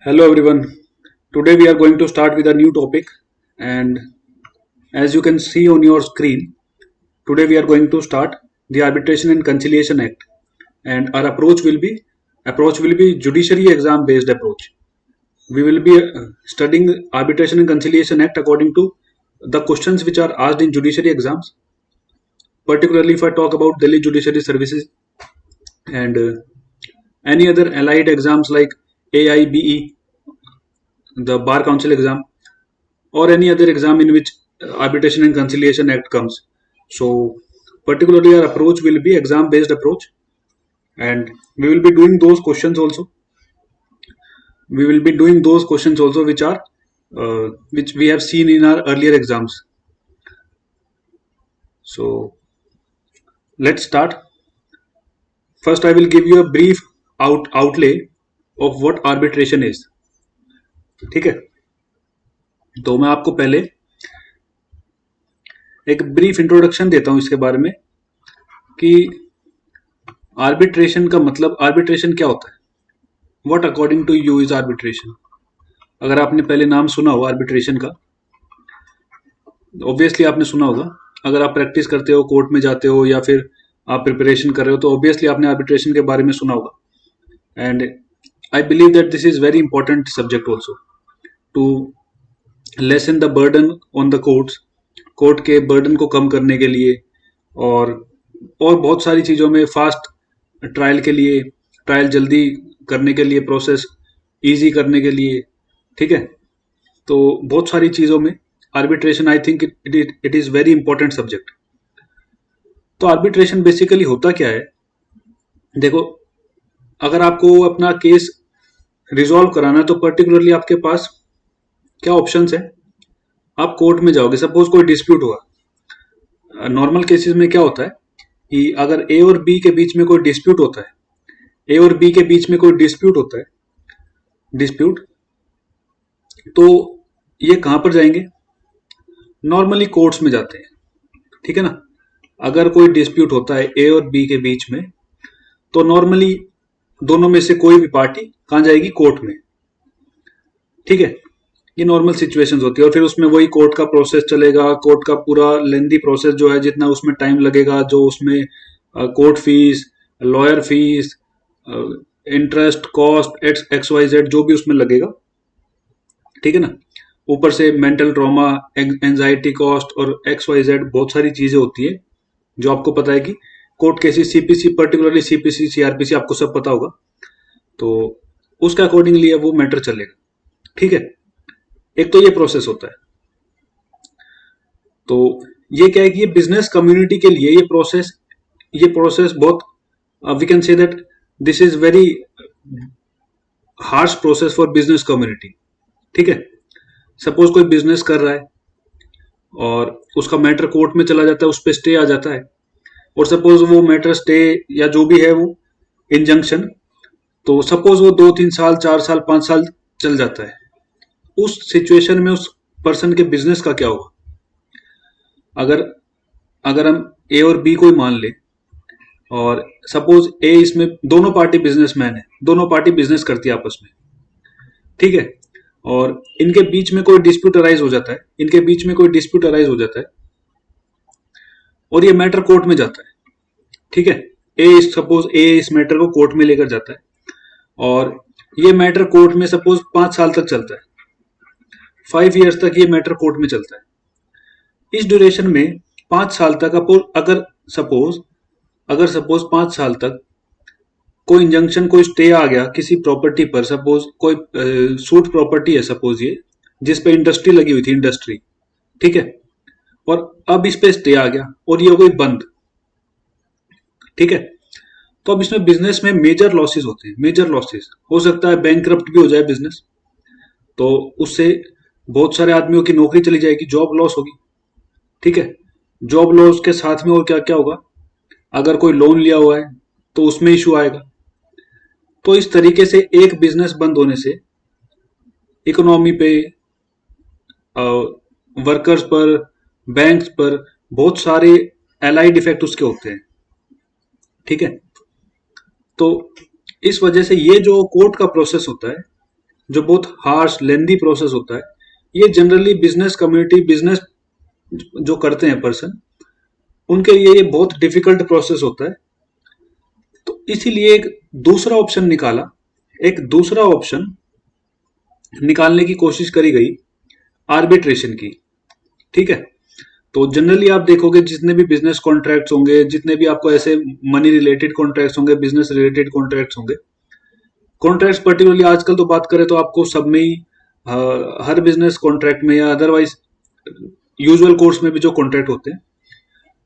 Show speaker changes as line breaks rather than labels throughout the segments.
Hello everyone. Today we are going to start with a new topic, and as you can see on your screen, today we are going to start the Arbitration and Conciliation Act, and our approach will be judiciary exam based approach. We will be studying Arbitration and Conciliation Act according to the questions which are asked in judiciary exams. Particularly if I talk about Delhi Judiciary Services and any other allied exams like AIBE, the Bar Council exam, or any other exam in which Arbitration and Conciliation Act comes. So particularly our approach will be exam based approach, and we will be doing those questions also. We will be doing those questions also which we have seen in our earlier exams. So let's start. First, I will give you a brief outlay of what arbitration is. ठीक है, तो मैं आपको पहले एक brief introduction देता हूं इसके बारे में कि आर्बिट्रेशन का मतलब आर्बिट्रेशन क्या होता है. What according to you is arbitration. अगर आपने पहले नाम सुना हो आर्बिट्रेशन का, ऑब्वियसली आपने सुना होगा. अगर आप प्रैक्टिस करते हो, कोर्ट में जाते हो या फिर आप प्रिपरेशन कर रहे हो, तो ऑब्वियसली आपने आर्बिट्रेशन के बारे में सुना होगा. And I believe that this is very important subject also to lessen the burden on the courts. Court के बर्डन को कम करने के लिए और बहुत सारी चीज़ों में, फास्ट ट्रायल के लिए, ट्रायल जल्दी करने के लिए, प्रोसेस इजी करने के लिए. ठीक है, तो बहुत सारी चीज़ों में arbitration, I think it is very important subject. तो आर्बिट्रेशन बेसिकली होता क्या है. देखो, अगर आपको अपना केस रिजॉल्व कराना है तो पर्टिकुलरली आपके पास क्या ऑप्शंस है. आप कोर्ट में जाओगे, सपोज कोई डिस्प्यूट हुआ. नॉर्मल केसेस में क्या होता है कि अगर ए और बी के बीच में कोई डिस्प्यूट होता है, ए और बी के बीच में कोई डिस्प्यूट होता है, डिस्प्यूट, तो ये कहां पर जाएंगे. नॉर्मली कोर्ट्स में जाते हैं. ठीक है ना. अगर कोई डिस्प्यूट होता है ए और बी के बीच में, तो नॉर्मली दोनों में से कोई भी पार्टी कहां जाएगी, कोर्ट में. ठीक है, ये नॉर्मल सिचुएशंस होती है. और फिर उसमें वही कोर्ट का प्रोसेस चलेगा. कोर्ट का पूरा लेंदी प्रोसेस जो है, जितना उसमें टाइम लगेगा, जो उसमें court fees, lawyer fees, interest, cost, X Y Z, जो भी उसमें लगेगा. ठीक है ना. ऊपर से मेंटल ट्रॉमा, एंजाइटी कॉस्ट और एक्स वाई जेड, बहुत सारी चीजें होती है जो आपको पता है कि court cases, CPC, particularly CPC, CrPC, आपको सब पता होगा. तो उसके अकॉर्डिंगली वो मैटर चलेगा. ठीक है, एक तो ये प्रोसेस होता है. तो ये क्या है कि ये बिजनेस कम्युनिटी के लिए ये प्रोसेस बहुत, we can say that this is very harsh process for business community. ठीक है, सपोज कोई बिजनेस कर रहा है और उसका मैटर कोर्ट में चला जाता है, उस पर स्टे आ जाता है, और सपोज वो मैटर स्टे या जो भी है वो इंजंक्शन, तो सपोज वो 2-3 साल, 4 साल, 5 साल चल जाता है. उस सिचुएशन में उस पर्सन के बिजनेस का क्या होगा. अगर अगर हम ए और बी को ही मान ले, और सपोज ए, इसमें दोनों पार्टी बिजनेसमैन है, दोनों पार्टी बिजनेस करती है आपस में. ठीक है, और इनके बीच में कोई डिस्प्यूट अराइज हो जाता है, इनके बीच में कोई डिस्प्यूट अराइज हो जाता है, और ये मैटर कोर्ट में जाता है. ठीक है, सपोज ए इस मैटर को कोर्ट में लेकर जाता है, और ये मैटर कोर्ट में सपोज 5 साल तक चलता है, 5 years तक ये मैटर कोर्ट में चलता है. इस ड्यूरेशन में 5 साल तक अगर सपोज 5 साल तक कोई इंजंक्शन, कोई स्टे आ गया किसी प्रॉपर्टी पर, सपोज कोई सूट प्रॉपर्टी है, सपोज ये जिस पे इंडस्ट्री लगी हुई थी, इंडस्ट्री. ठीक है, और अब इस पे स्टे आ गया और ये हो गई बंद. ठीक है, तो अब इसमें बिजनेस में मेजर लॉसेस होते हैं. मेजर लॉसेस हो सकता है बैंकक्रप्ट भी हो जाए बिजनेस, तो उससे बहुत सारे आदमियों की नौकरी चली जाएगी, जॉब लॉस होगी. ठीक है, जॉब लॉस के साथ में और क्या क्या होगा. अगर कोई लोन लिया हुआ है तो उसमें इशू आएगा. तो इस तरीके से एक बिजनेस बंद होने से इकोनॉमी पे, वर्कर्स पर, बैंक्स पर बहुत सारे एलाइड इफेक्ट उसके होते हैं. ठीक है, तो इस वजह से ये जो कोर्ट का प्रोसेस होता है, जो बहुत हार्श लेंदी प्रोसेस होता है, ये जनरली बिजनेस कम्युनिटी, बिजनेस जो करते हैं पर्सन, उनके लिए ये बहुत डिफिकल्ट प्रोसेस होता है। तो इसीलिए एक दूसरा ऑप्शन निकाला, एक दूसरा ऑप्शन निकालने की कोशिश करी गई, आर्बिट्रेशन की। ठीक है, तो जनरली आप देखोगे जितने भी बिजनेस कॉन्ट्रैक्ट्स होंगे, जितने भी आपको ऐसे मनी रिलेटेड कॉन्ट्रैक्ट्स होंगे, बिजनेस रिलेटेड कॉन्ट्रैक्ट्स होंगे, कॉन्ट्रैक्ट्स पर्टिकुलरली आजकल तो बात करें तो आपको सब में ही हर बिजनेस कॉन्ट्रैक्ट में या अदरवाइज यूजुअल कोर्स में भी जो कॉन्ट्रैक्ट होते हैं,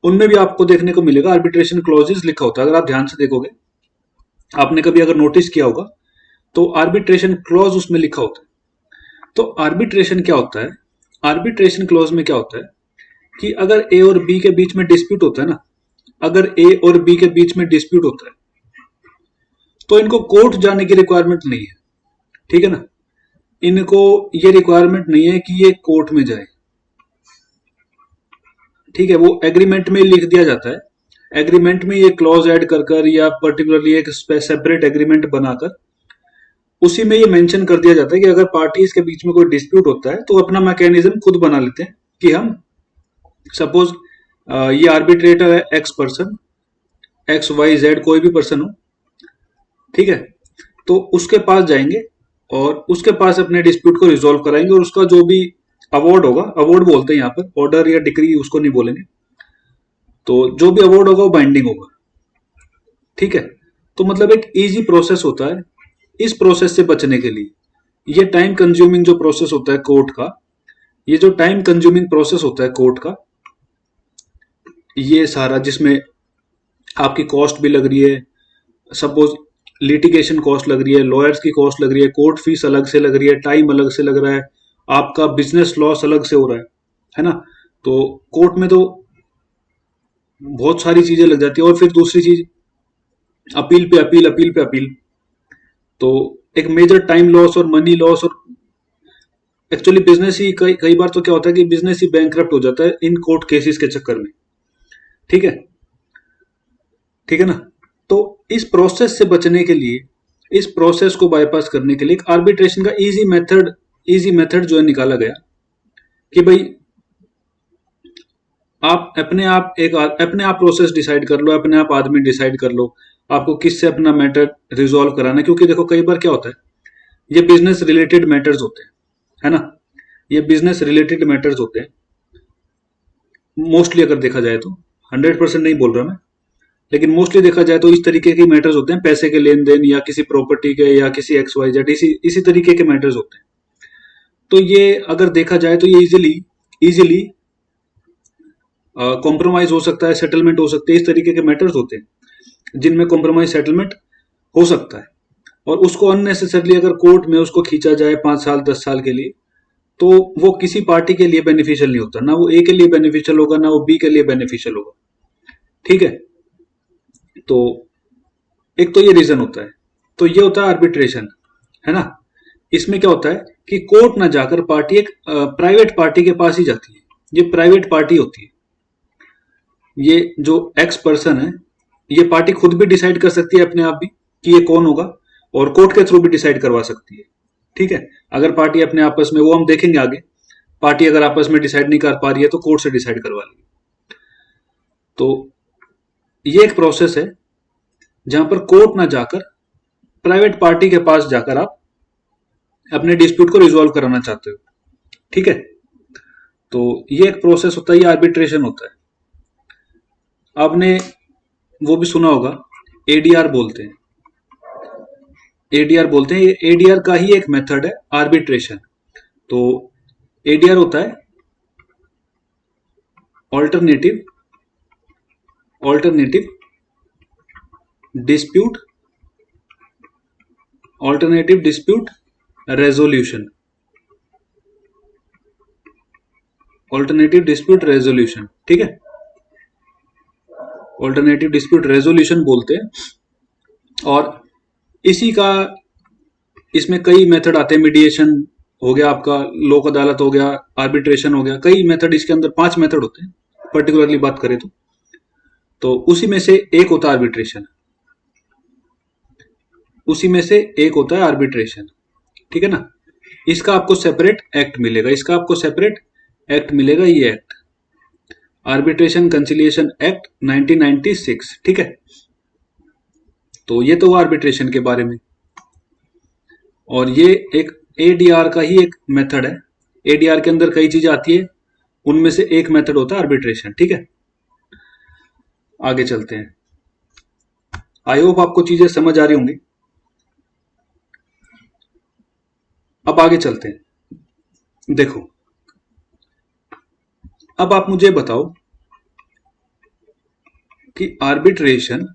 उनमें भी आपको देखने को मिलेगा आर्बिट्रेशन क्लॉजेस लिखा होता है। अगर आप ध्यान से देखोगे, आपने कभी अगर नोटिस किया होगा, तो आर्बिट्रेशन क्लॉज उसमें लिखा होता है। तो आर्बिट्रेशन क्या होता है? आर्बिट्रेशन क्लॉज में क्या होता है कि अगर ए और बी के बीच में डिस्प्यूट होता है ना, अगर ए और बी के बीच में डिस्प्यूट होता है, तो इनको कोर्ट जाने की रिक्वायरमेंट नहीं है। ठीक है ना, इनको ये रिक्वायरमेंट नहीं है कि ये कोर्ट में जाए। ठीक है, वो एग्रीमेंट में लिख दिया जाता है। एग्रीमेंट में ये क्लॉज ऐड कर कर या पर्टिकुलरली एक सेपरेट एग्रीमेंट बनाकर उसी में ये मेंशन कर दिया जाता है कि अगर पार्टीज के बीच में कोई डिस्प्यूट होता है तो अपना मैकेनिज्म खुद बना लेते हैं कि हम सपोज ये आर्बिट्रेटर है X person, X Y Z कोई भी पर्सन हो, ठीक है, तो उसके पास जाएंगे और उसके पास अपने डिस्प्यूट को रिजोल्व कराएंगे और उसका जो भी अवार्ड होगा, अवार्ड बोलते हैं यहाँ पर, ऑर्डर या डिक्री उसको नहीं बोलेंगे, तो जो भी अवार्ड होगा वो बाइंडिंग होगा। ठीक है, तो मतलब एक इजी प्रोसेस होता है। इस प्रोसेस से बचने के लिए ये टाइम कंज्यूमिंग जो प्रोसेस होता है कोर्ट का, ये जो टाइम कंज्यूमिंग प्रोसेस होता है कोर्ट का, ये सारा जिसमें आपकी कॉस्ट भी लग रही है, सपोज लिटिगेशन कॉस्ट लग रही है, लॉयर्स की कॉस्ट लग रही है, कोर्ट फीस अलग से लग रही है, टाइम अलग से लग रहा है, आपका बिजनेस लॉस अलग से हो रहा है ना। तो कोर्ट में तो बहुत सारी चीजें लग जाती है। और फिर दूसरी चीज, अपील पे अपील, अपील पे अपील, तो एक मेजर टाइम लॉस और मनी लॉस। और एक्चुअली बिजनेस ही कई कई बार तो क्या होता है कि बिजनेस ही बैंकरप्ट हो जाता है इन कोर्ट केसेस के चक्कर में। ठीक है, ठीक है ना। तो इस प्रोसेस से बचने के लिए, इस प्रोसेस को बाईपास करने के लिए एक आर्बिट्रेशन का इजी मेथड जो है निकाला गया कि भाई आप अपने आप प्रोसेस डिसाइड कर लो, अपने आप आदमी डिसाइड कर लो आपको किससे अपना मैटर रिजॉल्व कराना है। क्योंकि देखो कई बार क्या होता है, ये बिजनेस रिलेटेड मैटर्स होते हैं, है ना, ये बिजनेस रिलेटेड मैटर्स होते हैं मोस्टली। अगर देखा जाए तो 100% नहीं बोल रहा मैं, लेकिन मोस्टली देखा जाए तो इस तरीके के मैटर्स होते हैं, पैसे के लेन देन या किसी प्रॉपर्टी के या किसी एक्स वाई जेड, इसी तरीके के मैटर्स होते हैं। तो ये अगर देखा जाए तो ये इजिली इजिली कॉम्प्रोमाइज हो सकता है, सेटलमेंट हो सकते हैं, इस तरीके के मैटर्स होते हैं जिनमें कॉम्प्रोमाइज सेटलमेंट हो सकता है। और उसको अननेसेसरली अगर कोर्ट में उसको खींचा जाए 5 साल 10 साल के लिए, तो वो किसी पार्टी के लिए बेनिफिशियल नहीं होता, ना वो ए के लिए बेनिफिशियल होगा, ना वो बी के लिए बेनिफिशियल होगा। ठीक है, तो एक तो ये रीजन होता है। तो ये होता है आर्बिट्रेशन, है ना। इसमें क्या होता है कि कोर्ट ना जाकर पार्टी एक प्राइवेट पार्टी के पास ही जाती है। ये प्राइवेट पार्टी होती है। ये जो एक्स पर्सन है, ये पार्टी खुद भी डिसाइड कर सकती है अपने आप भी कि ये कौन होगा, और कोर्ट के थ्रू भी डिसाइड करवा सकती है। ठीक है, अगर पार्टी अपने आपस में, वो हम देखेंगे आगे, पार्टी अगर आपस में डिसाइड नहीं कर पा रही है तो कोर्ट से डिसाइड करवा लेगी। तो ये एक प्रोसेस है जहां पर कोर्ट ना जाकर प्राइवेट पार्टी के पास जाकर आप अपने डिस्प्यूट को रिजोल्व कराना चाहते हो। ठीक है, तो ये एक प्रोसेस होता है, ये आर्बिट्रेशन होता है। आपने वो भी सुना होगा, एडीआर बोलते हैं, एडीआर बोलते हैं, एडीआर का ही एक मेथड है आर्बिट्रेशन। तो एडीआर होता है alternative alternative dispute alternative dispute resolution, alternative dispute resolution. ठीक है, ऑल्टरनेटिव डिस्प्यूट रेजोल्यूशन बोलते हैं। और इसी का, इसमें कई मेथड आते हैं, मीडिएशन हो गया आपका, लोक अदालत हो गया, आर्बिट्रेशन हो गया, कई मेथड, इसके अंदर 5 मेथड होते हैं पर्टिकुलरली बात करें तो उसी में से एक होता है आर्बिट्रेशन, उसी में से एक होता है आर्बिट्रेशन। ठीक है ना। इसका आपको सेपरेट एक्ट मिलेगा, इसका आपको सेपरेट एक्ट मिलेगा, ये एक्ट आर्बिट्रेशन कंसिलिएशन एक्ट 1996, ठीक है। तो ये तो आर्बिट्रेशन के बारे में, और ये एक एडीआर का ही एक मेथड है। एडीआर के अंदर कई चीजें आती है, उनमें से एक मेथड होता है आर्बिट्रेशन, ठीक है। आगे चलते हैं, आई होप आपको चीजें समझ आ रही होंगी। अब आगे चलते हैं, देखो अब आप मुझे बताओ कि आर्बिट्रेशन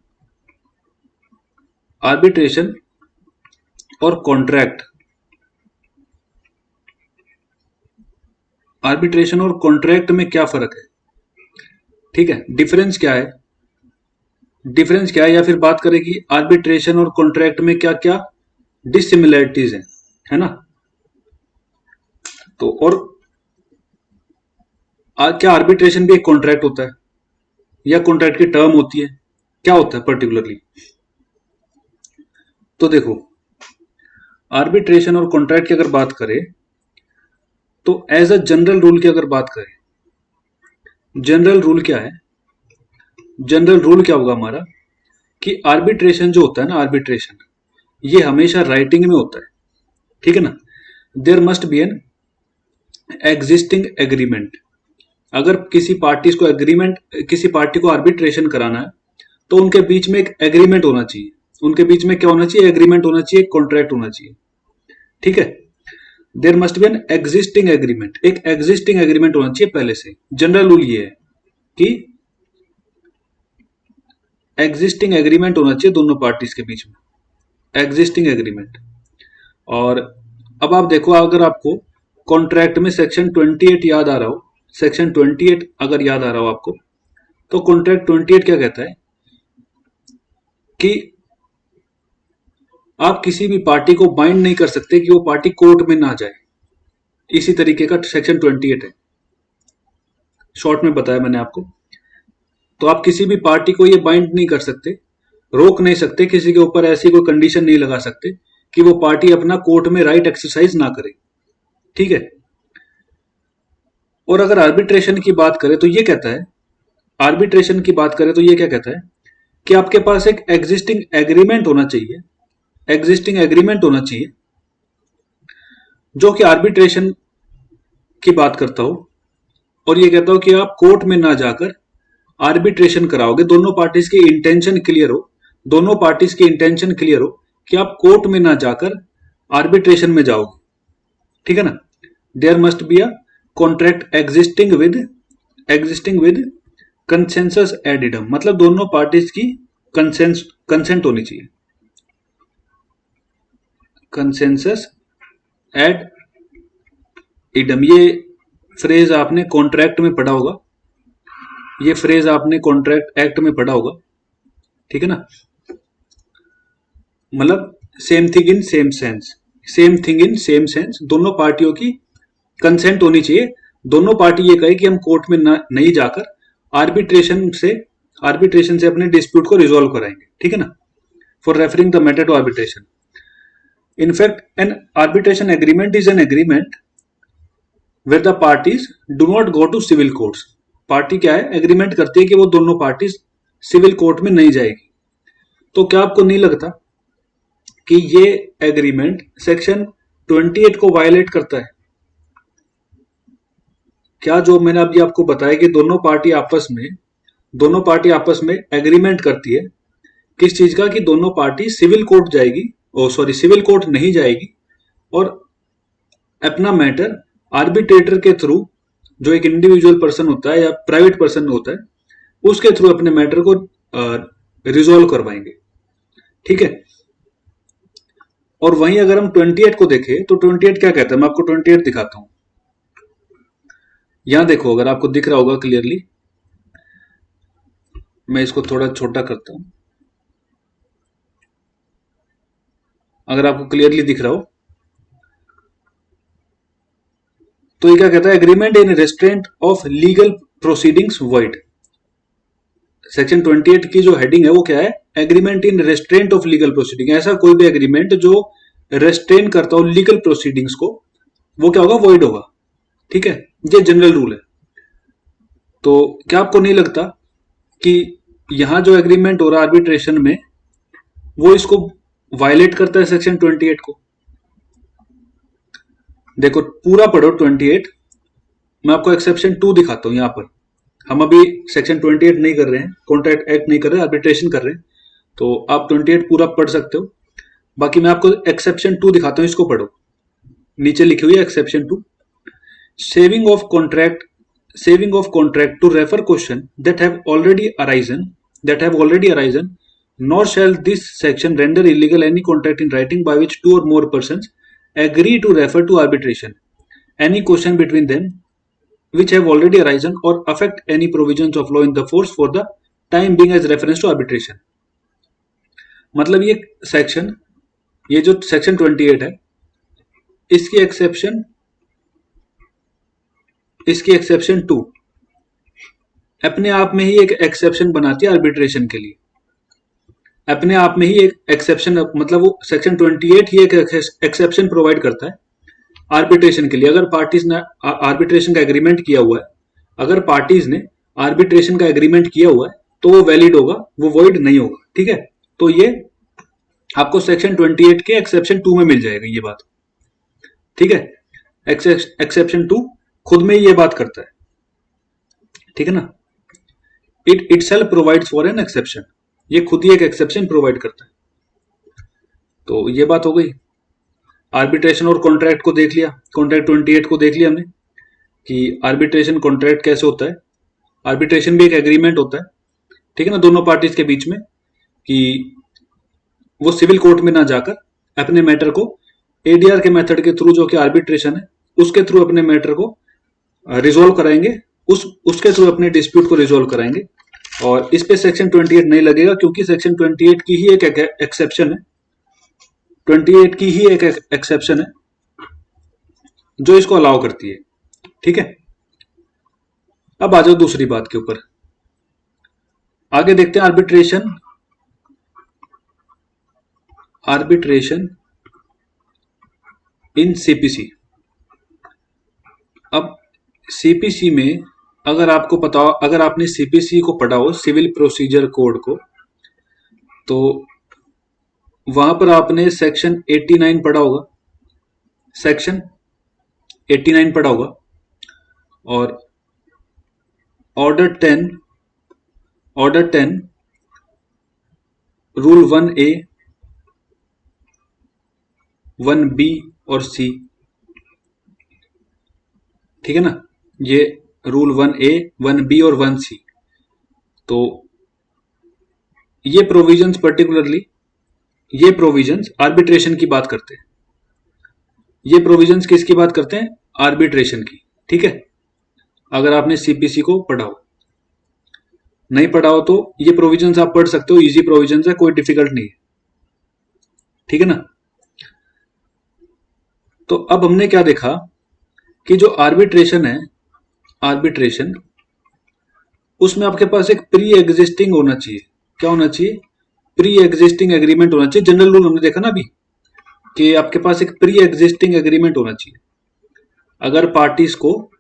और कॉन्ट्रैक्ट, आर्बिट्रेशन और कॉन्ट्रैक्ट में क्या फर्क है, ठीक है, डिफरेंस क्या है, या फिर बात करें कि आर्बिट्रेशन और कॉन्ट्रैक्ट में क्या क्या डिसिमिलरिटीज है ना। तो और क्या आर्बिट्रेशन भी एक कॉन्ट्रैक्ट होता है, या कॉन्ट्रैक्ट की टर्म होती है, क्या होता है पर्टिकुलरली। तो देखो, आर्बिट्रेशन और कॉन्ट्रैक्ट की अगर बात करें तो एज अ जनरल रूल की अगर बात करें, जनरल रूल क्या है, जनरल रूल क्या होगा हमारा, कि आर्बिट्रेशन जो होता है ना, आर्बिट्रेशन ये हमेशा राइटिंग में होता है, ठीक है ना। There must be an existing agreement. अगर किसी पार्टी को एग्रीमेंट, किसी पार्टी को आर्बिट्रेशन कराना है तो उनके बीच में एक एग्रीमेंट होना चाहिए, उनके बीच में क्या होना चाहिए, एग्रीमेंट होना चाहिए, कॉन्ट्रैक्ट होना चाहिए, ठीक है। There must be an existing agreement, एक एग्जिस्टिंग एग्रीमेंट होना चाहिए पहले से। जनरल रूल ये है कि एग्जिस्टिंग एग्रीमेंट होना चाहिए दोनों पार्टीज के बीच में, एग्जिस्टिंग एग्रीमेंट। और अब आप देखो, अगर आपको कॉन्ट्रैक्ट में सेक्शन 28 याद आ रहा हो, सेक्शन 28 अगर याद आ रहा हो आपको, तो कॉन्ट्रैक्ट 28 क्या कहता है कि आप किसी भी पार्टी को बाइंड नहीं कर सकते कि वो पार्टी कोर्ट में ना जाए, इसी तरीके का सेक्शन 28 है, शॉर्ट में बताया मैंने आपको। तो आप किसी भी पार्टी को ये बाइंड नहीं कर सकते, रोक नहीं सकते, किसी के ऊपर ऐसी कोई कंडीशन नहीं लगा सकते कि वो पार्टी अपना कोर्ट में राइट एक्सरसाइज ना करे, ठीक है। और अगर आर्बिट्रेशन की बात करें तो ये कहता है, आर्बिट्रेशन की बात करें तो ये क्या कहता है कि आपके पास एक एग्जिस्टिंग एग्रीमेंट होना चाहिए, एग्जिस्टिंग एग्रीमेंट होना चाहिए जो कि आर्बिट्रेशन की बात करता हो, और ये कहता हो कि आप कोर्ट में ना जाकर आर्बिट्रेशन कराओगे, दोनों पार्टीज की इंटेंशन क्लियर हो, दोनों पार्टीज की इंटेंशन क्लियर हो कि आप कोर्ट में ना जाकर आर्बिट्रेशन में जाओगे, ठीक है ना। There must be a contract existing with consensus ad idem, मतलब दोनों पार्टीज की कंसेंट होनी चाहिए, कंसेंसस एड इडम। ये फ्रेज आपने कॉन्ट्रैक्ट में पढ़ा होगा, ये फ्रेज आपने कॉन्ट्रैक्ट एक्ट में पढ़ा होगा, ठीक है ना। मतलब same thing in same sense, same thing in same sense, दोनों पार्टियों की कंसेंट होनी चाहिए, दोनों पार्टी ये कहे कि हम कोर्ट में नहीं जाकर आर्बिट्रेशन से अपने डिस्प्यूट को रिजोल्व कराएंगे, ठीक है ना। For referring the matter to arbitration, in fact an arbitration agreement is an agreement where the parties do not go to civil courts. Party क्या है, एग्रीमेंट करती है कि वो दोनों पार्टीज सिविल कोर्ट में नहीं जाएगी। तो क्या आपको नहीं लगता कि ये एग्रीमेंट सेक्शन 28 को वायलेट करता है? क्या जो मैंने अभी आपको बताया कि दोनों पार्टी आपस में एग्रीमेंट करती है किस चीज का, कि दोनों पार्टी सिविल कोर्ट जाएगी, सिविल कोर्ट नहीं जाएगी, और अपना मैटर आर्बिट्रेटर के थ्रू, जो एक इंडिविजुअल पर्सन होता है या प्राइवेट पर्सन होता है, उसके थ्रू अपने मैटर को रिजोल्व करवाएंगे, ठीक है। और वहीं अगर हम 28 को देखें तो 28 क्या कहता है, मैं आपको 28 दिखाता हूं। यहां देखो, अगर आपको दिख रहा होगा क्लियरली, मैं इसको थोड़ा छोटा करता हूं, अगर आपको क्लियरली दिख रहा हो तो ये क्या कहता है, agreement in restaurant of legal proceedings void. Section 28 की जो हेडिंग है वो क्या है, agreement in restaurant of legal proceeding. ऐसा कोई भी एग्रीमेंट जो रेस्ट्रेन करता हो लीगल प्रोसीडिंग्स को, वो क्या होगा, वॉइड होगा। ठीक है, ये जनरल रूल है। तो क्या आपको नहीं लगता कि यहां जो एग्रीमेंट हो रहा है आर्बिट्रेशन में, वो इसको वायलेट करता है सेक्शन 28 को? देखो पूरा पढ़ो 28। मैं आपको एक्सेप्शन 2 दिखाता हूं। यहां पर हम अभी सेक्शन 28 नहीं कर रहे हैं, कॉन्ट्रैक्ट एक्ट नहीं कर रहे हैं, आर्बिट्रेशन कर रहे हैं। तो आप 28 पूरा पढ़ सकते हो। बाकी मैं आपको एक्सेप्शन 2 दिखाता हूं, इसको पढ़ो। नीचे लिखी हुई है exception 2, saving of contract saving of contract to refer question that have already arisen, nor shall this section render illegal any contract in writing by which two or more persons agree to refer to arbitration any question between them which have already arisen or affect any provisions of law in the force for the time being as reference to arbitration। मतलब ये जो section 28 है, इसकी exception 2 अपने आप में ही एक exception बनाती है आर्बिट्रेशन के लिए। अपने आप में ही एक एक्सेप्शन, मतलब वो सेक्शन 28 ही एक एक्सेप्शन प्रोवाइड करता है आर्बिट्रेशन के लिए। अगर पार्टीज ने आर्बिट्रेशन का एग्रीमेंट किया हुआ है, अगर पार्टीज ने आर्बिट्रेशन का एग्रीमेंट किया हुआ है, तो वो वैलिड होगा, वो वॉइड नहीं होगा। ठीक है, तो ये आपको सेक्शन 28 के एक्सेप्शन 2 में मिल जाएगा ये बात। ठीक है, एक्सेप्शन 2 खुद में ही ये बात करता है। ठीक है ना, it itself provides for an exception, ये खुद ही एक एक्सेप्शन प्रोवाइड करता है। तो ये बात हो गई। आर्बिट्रेशन और कॉन्ट्रैक्ट को देख लिया, कॉन्ट्रैक्ट 28 को देख लिया हमने कि आर्बिट्रेशन कॉन्ट्रैक्ट कैसे होता है। आर्बिट्रेशन भी एक एग्रीमेंट होता है, ठीक है ना, दोनों पार्टीज के बीच में, कि वो सिविल कोर्ट में ना जाकर अपने मैटर को एडीआर के मेथड के थ्रू, जो कि आर्बिट्रेशन है, उसके थ्रू अपने मैटर को रिजोल्व कराएंगे, उसके थ्रू अपने डिस्प्यूट को रिजोल्व कराएंगे। और इस पे सेक्शन 28 नहीं लगेगा, क्योंकि सेक्शन 28 की ही एक एक्सेप्शन है, 28 की ही एक एक्सेप्शन है जो इसको अलाउ करती है। ठीक है, अब आ जाओ दूसरी बात के ऊपर, आगे देखते हैं आर्बिट्रेशन इन सीपीसी। अब सीपीसी में अगर आपको पता हो, अगर आपने सीपीसी को पढ़ा हो, सिविल प्रोसीजर कोड को, तो वहां पर आपने सेक्शन 89 पढ़ा होगा, सेक्शन 89 पढ़ा होगा। और ऑर्डर 10 रूल 1A 1B और C, ठीक है ना, ये रूल 1A 1B और 1C। तो ये प्रोविजंस पर्टिकुलरली, ये प्रोविजंस आर्बिट्रेशन की बात करते हैं। ये प्रोविजंस किसकी बात करते हैं? आर्बिट्रेशन की। ठीक है, अगर आपने सीपीसी को पढ़ा हो, नहीं पढ़ा हो तो ये प्रोविजंस आप पढ़ सकते हो, इजी प्रोविजंस है, कोई डिफिकल्ट नहीं है। ठीक है ना, तो अब हमने क्या देखा कि जो आर्बिट्रेशन है, आर्बिट्रेशन, उसमें आपके पास एक प्री एग्जिस्टिंग होना चाहिए। क्या होना चाहिए? प्री एग्जिस्टिंग एग्रीमेंट होना चाहिए। जनरल रूल हमने देखा ना अभी कि आपके पास एक प्री एग्जिस्टिंग एग्रीमेंट होना चाहिए। अगर पार्टीज को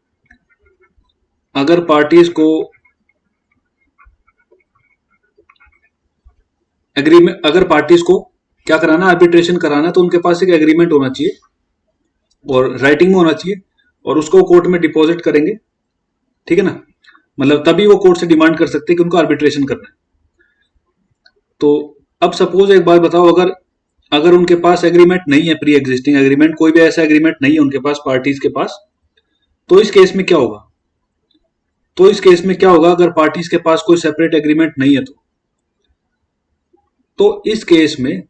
एग्रीमेंट, अगर पार्टीज को क्या कराना, आर्बिट्रेशन कराना, तो उनके पास एक एग्रीमेंट होना चाहिए और राइटिंग में होना चाहिए, और उसको कोर्ट में डिपॉजिट करेंगे। ठीक है ना, मतलब तभी वो कोर्ट से डिमांड कर सकते हैं कि उनको आर्बिट्रेशन करना है। तो अब सपोज एक बात बताओ, अगर उनके पास एग्रीमेंट नहीं है, प्री एग्जिस्टिंग एग्रीमेंट, कोई भी ऐसा एग्रीमेंट नहीं है उनके पास, पार्टीज के पास, तो इस केस में क्या होगा? अगर पार्टीज के पास कोई सेपरेट एग्रीमेंट नहीं है तो इस केस में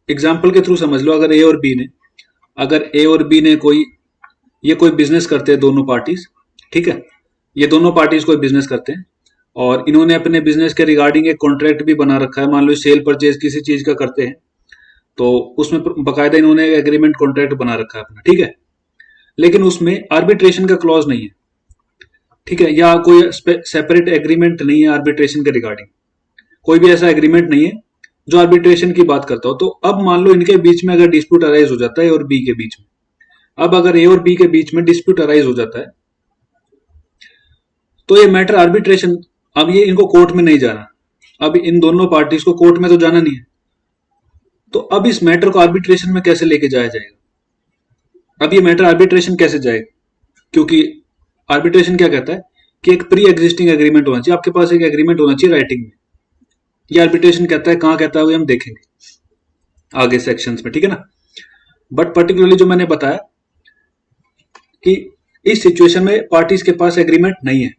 एग्जाम्पल के थ्रू समझ लो, अगर ए और बी ने कोई बिजनेस करते हैं, दोनों पार्टीज, ठीक है, ये दोनों पार्टीज कोई बिजनेस करते हैं और इन्होंने अपने बिजनेस के रिगार्डिंग एक कॉन्ट्रैक्ट भी बना रखा है। मान लो सेल परचेज किसी चीज का करते हैं, तो उसमें बकायदा इन्होंने एग्रीमेंट कॉन्ट्रैक्ट बना रखा है अपना, ठीक है, लेकिन उसमें आर्बिट्रेशन का क्लॉज नहीं है, ठीक है, या कोई सेपरेट एग्रीमेंट नहीं है आर्बिट्रेशन के रिगार्डिंग, कोई भी ऐसा एग्रीमेंट नहीं है जो आर्बिट्रेशन की बात करता हो। तो अब मान लो इनके बीच में अगर डिस्प्यूट अराइज हो जाता है, ए और बी के बीच में, अब अगर ए और बी के बीच में डिस्प्यूट अराइज हो जाता है, तो ये मैटर आर्बिट्रेशन, अब ये इनको कोर्ट में नहीं जाना, अब इन दोनों पार्टीज को कोर्ट में तो जाना नहीं है, तो अब इस मैटर को आर्बिट्रेशन में कैसे लेके जाया जाएगा? अब ये मैटर आर्बिट्रेशन कैसे जाएगा? क्योंकि आर्बिट्रेशन क्या कहता है कि एक प्री एग्जिस्टिंग एग्रीमेंट होना चाहिए, आपके पास एक एग्रीमेंट होना चाहिए राइटिंग में। ये आर्बिट्रेशन कहता है, कहां कहता है वो हम देखेंगे आगे सेक्शंस में, ठीक है ना। बट पर्टिकुलरली जो मैंने बताया कि इस सिचुएशन में पार्टीज के पास एग्रीमेंट नहीं है,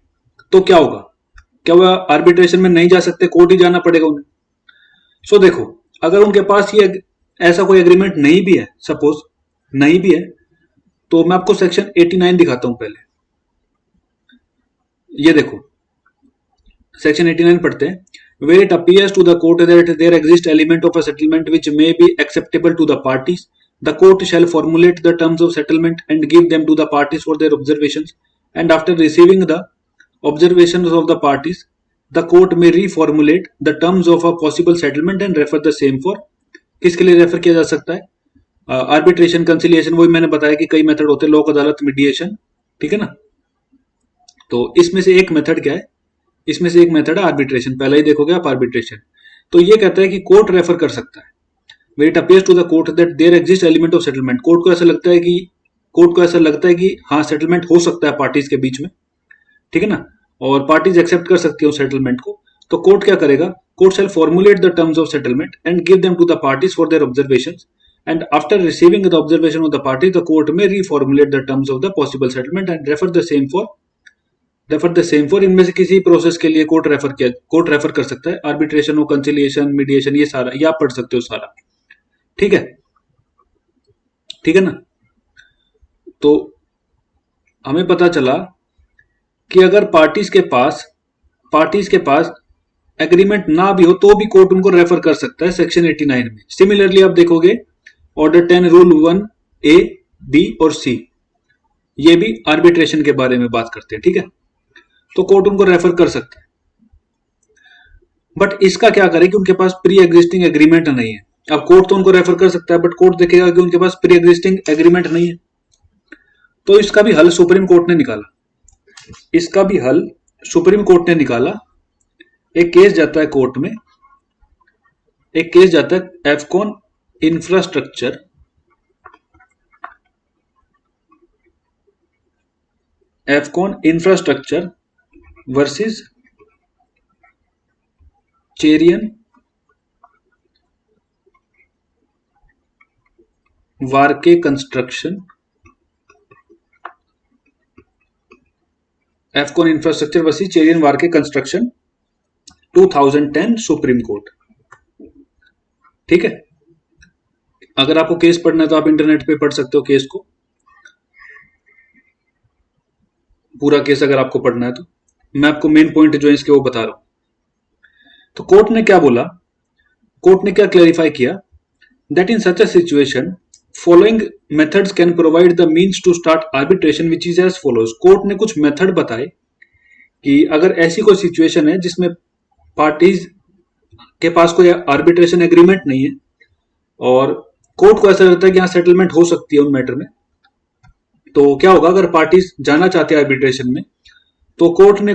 तो क्या होगा? क्या वो आर्बिट्रेशन में नहीं जा सकते, कोर्ट ही जाना पड़ेगा उन्हें? सो देखो, अगर उनके पास ये ऐसा कोई एग्रीमेंट नहीं भी है, सपोज नहीं भी है, तो मैं आपको सेक्शन 89 दिखाता हूं पहले। ये देखो, सेक्शन 89 पढ़ते हैं। Where it appears to the court that there exists element of a settlement which may be acceptable to the parties, the court shall formulate the terms of settlement and give them to the parties for their observations. And after receiving the observations of the parties, the court may reformulate the terms of a possible settlement and refer the same for, किसके लिए refer किया जा सकता है? Arbitration, conciliation, वही मैंने बताया कि कई मेथड होते हैं, लोक अदालत, मीडिएशन, ठीक है ना। तो इसमें से एक मेथड क्या है? इसमें से एक मेथड है आर्बिट्रेशन, पहले ही देखोगे आप आर्बिट्रेशन। तो ये कहता है कि कोर्ट रेफर कर सकता है, where it appears to the court that there exist element of settlement, court को ऐसा लगता है कि हाँ सेटलमेंट हो सकता है पार्टीज के बीच में, ठीक है ना, और पार्टीज एक्सेप्ट कर सकती है उस सेटलमेंट को। तो कोर्ट क्या करेगा? Court shall formulate the terms of settlement and give them to the parties for their observations, and after receiving the observation of the parties the court may reformulate the terms of the possible settlement and refer the same for, इनमें से किसी process के लिए court refer कर सकता है, arbitration हो, conciliation, mediation, ये सारा ये आप पढ़ सकते हो सारा, ठीक है, ठीक है ना। तो हमें पता चला कि अगर पार्टीज के पास एग्रीमेंट ना भी हो तो भी कोर्ट उनको रेफर कर सकता है सेक्शन 89 में। सिमिलरली आप देखोगे ऑर्डर 10 रूल 1 ए, बी और सी, ये भी आर्बिट्रेशन के बारे में बात करते हैं, ठीक है। तो कोर्ट उनको रेफर कर सकता है, बट इसका क्या करे कि उनके पास प्री एग्जिस्टिंग एग्रीमेंट नहीं है। अब कोर्ट तो उनको रेफर कर सकता है, बट कोर्ट देखेगा कि उनके पास प्री एग्जिस्टिंग एग्रीमेंट नहीं है, तो इसका भी हल सुप्रीम कोर्ट ने निकाला। एक केस जाता है कोर्ट में, एक केस जाता है Afcons infrastructure versus Cherian Varkey construction, Afcons infrastructure versus Cherian Varkey construction 2010 supreme court, ठीक है। अगर आपको केस पढ़ना है तो आप इंटरनेट पे पढ़ सकते हो केस को, पूरा केस अगर आपको पढ़ना है तो। मैं आपको मेन पॉइंट जो है इसके वो बता रहा हूं। तो कोर्ट ने क्या बोला, कोर्ट ने क्या क्लैरिफाई किया, that in such a situation following methods can provide the means to start arbitration which is as follows. Court ने कुछ मेथड बताए कि अगर ऐसी कोई सिचुएशन है जिसमें पार्टीज के पास कोई आर्बिट्रेशन एग्रीमेंट नहीं है और कोर्ट को ऐसा लगता है कि यहाँ सेटलमेंट हो सकती है उन मैटर में, तो क्या होगा अगर पार्टीज जाना चाहते हैं आर्बिट्रेशन में, तो कोर्ट ने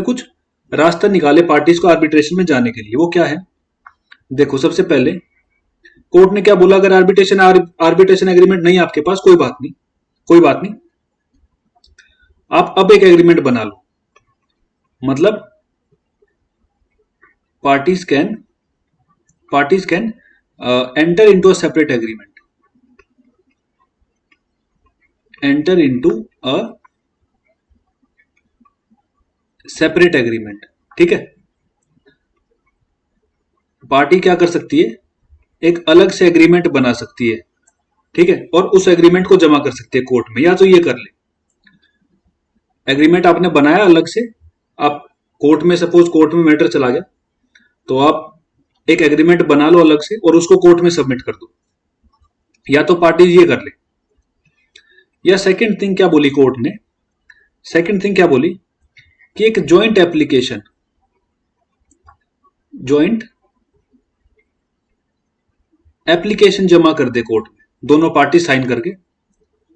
कुछ रास्ता निकाले पार्टीज को आर्बिट्रेशन में जाने के लिए। वो क्या है? देखो, सबसे पहले कोर्ट ने क्या बोला, अगर आर्बिट्रेशन एग्रीमेंट नहीं है आपके पास, कोई बात नहीं, आप अब एक एग्रीमेंट बना लो। मतलब parties can enter into a separate agreement, ठीक है। पार्टी क्या कर सकती है, एक अलग से एग्रीमेंट बना सकती है, ठीक है, और उस एग्रीमेंट को जमा कर सकती है कोर्ट में, या तो ये कर ले, एग्रीमेंट आपने बनाया अलग से, आप सपोज कोर्ट में मैटर चला गया, तो आप एक एग्रीमेंट बना लो अलग से और उसको कोर्ट में सबमिट कर दो, या तो पार्टीज ये कर ले। या सेकंड थिंग क्या बोली कोर्ट ने, कि एक जॉइंट एप्लीकेशन जमा कर दे कोर्ट में, दोनों पार्टी साइन करके,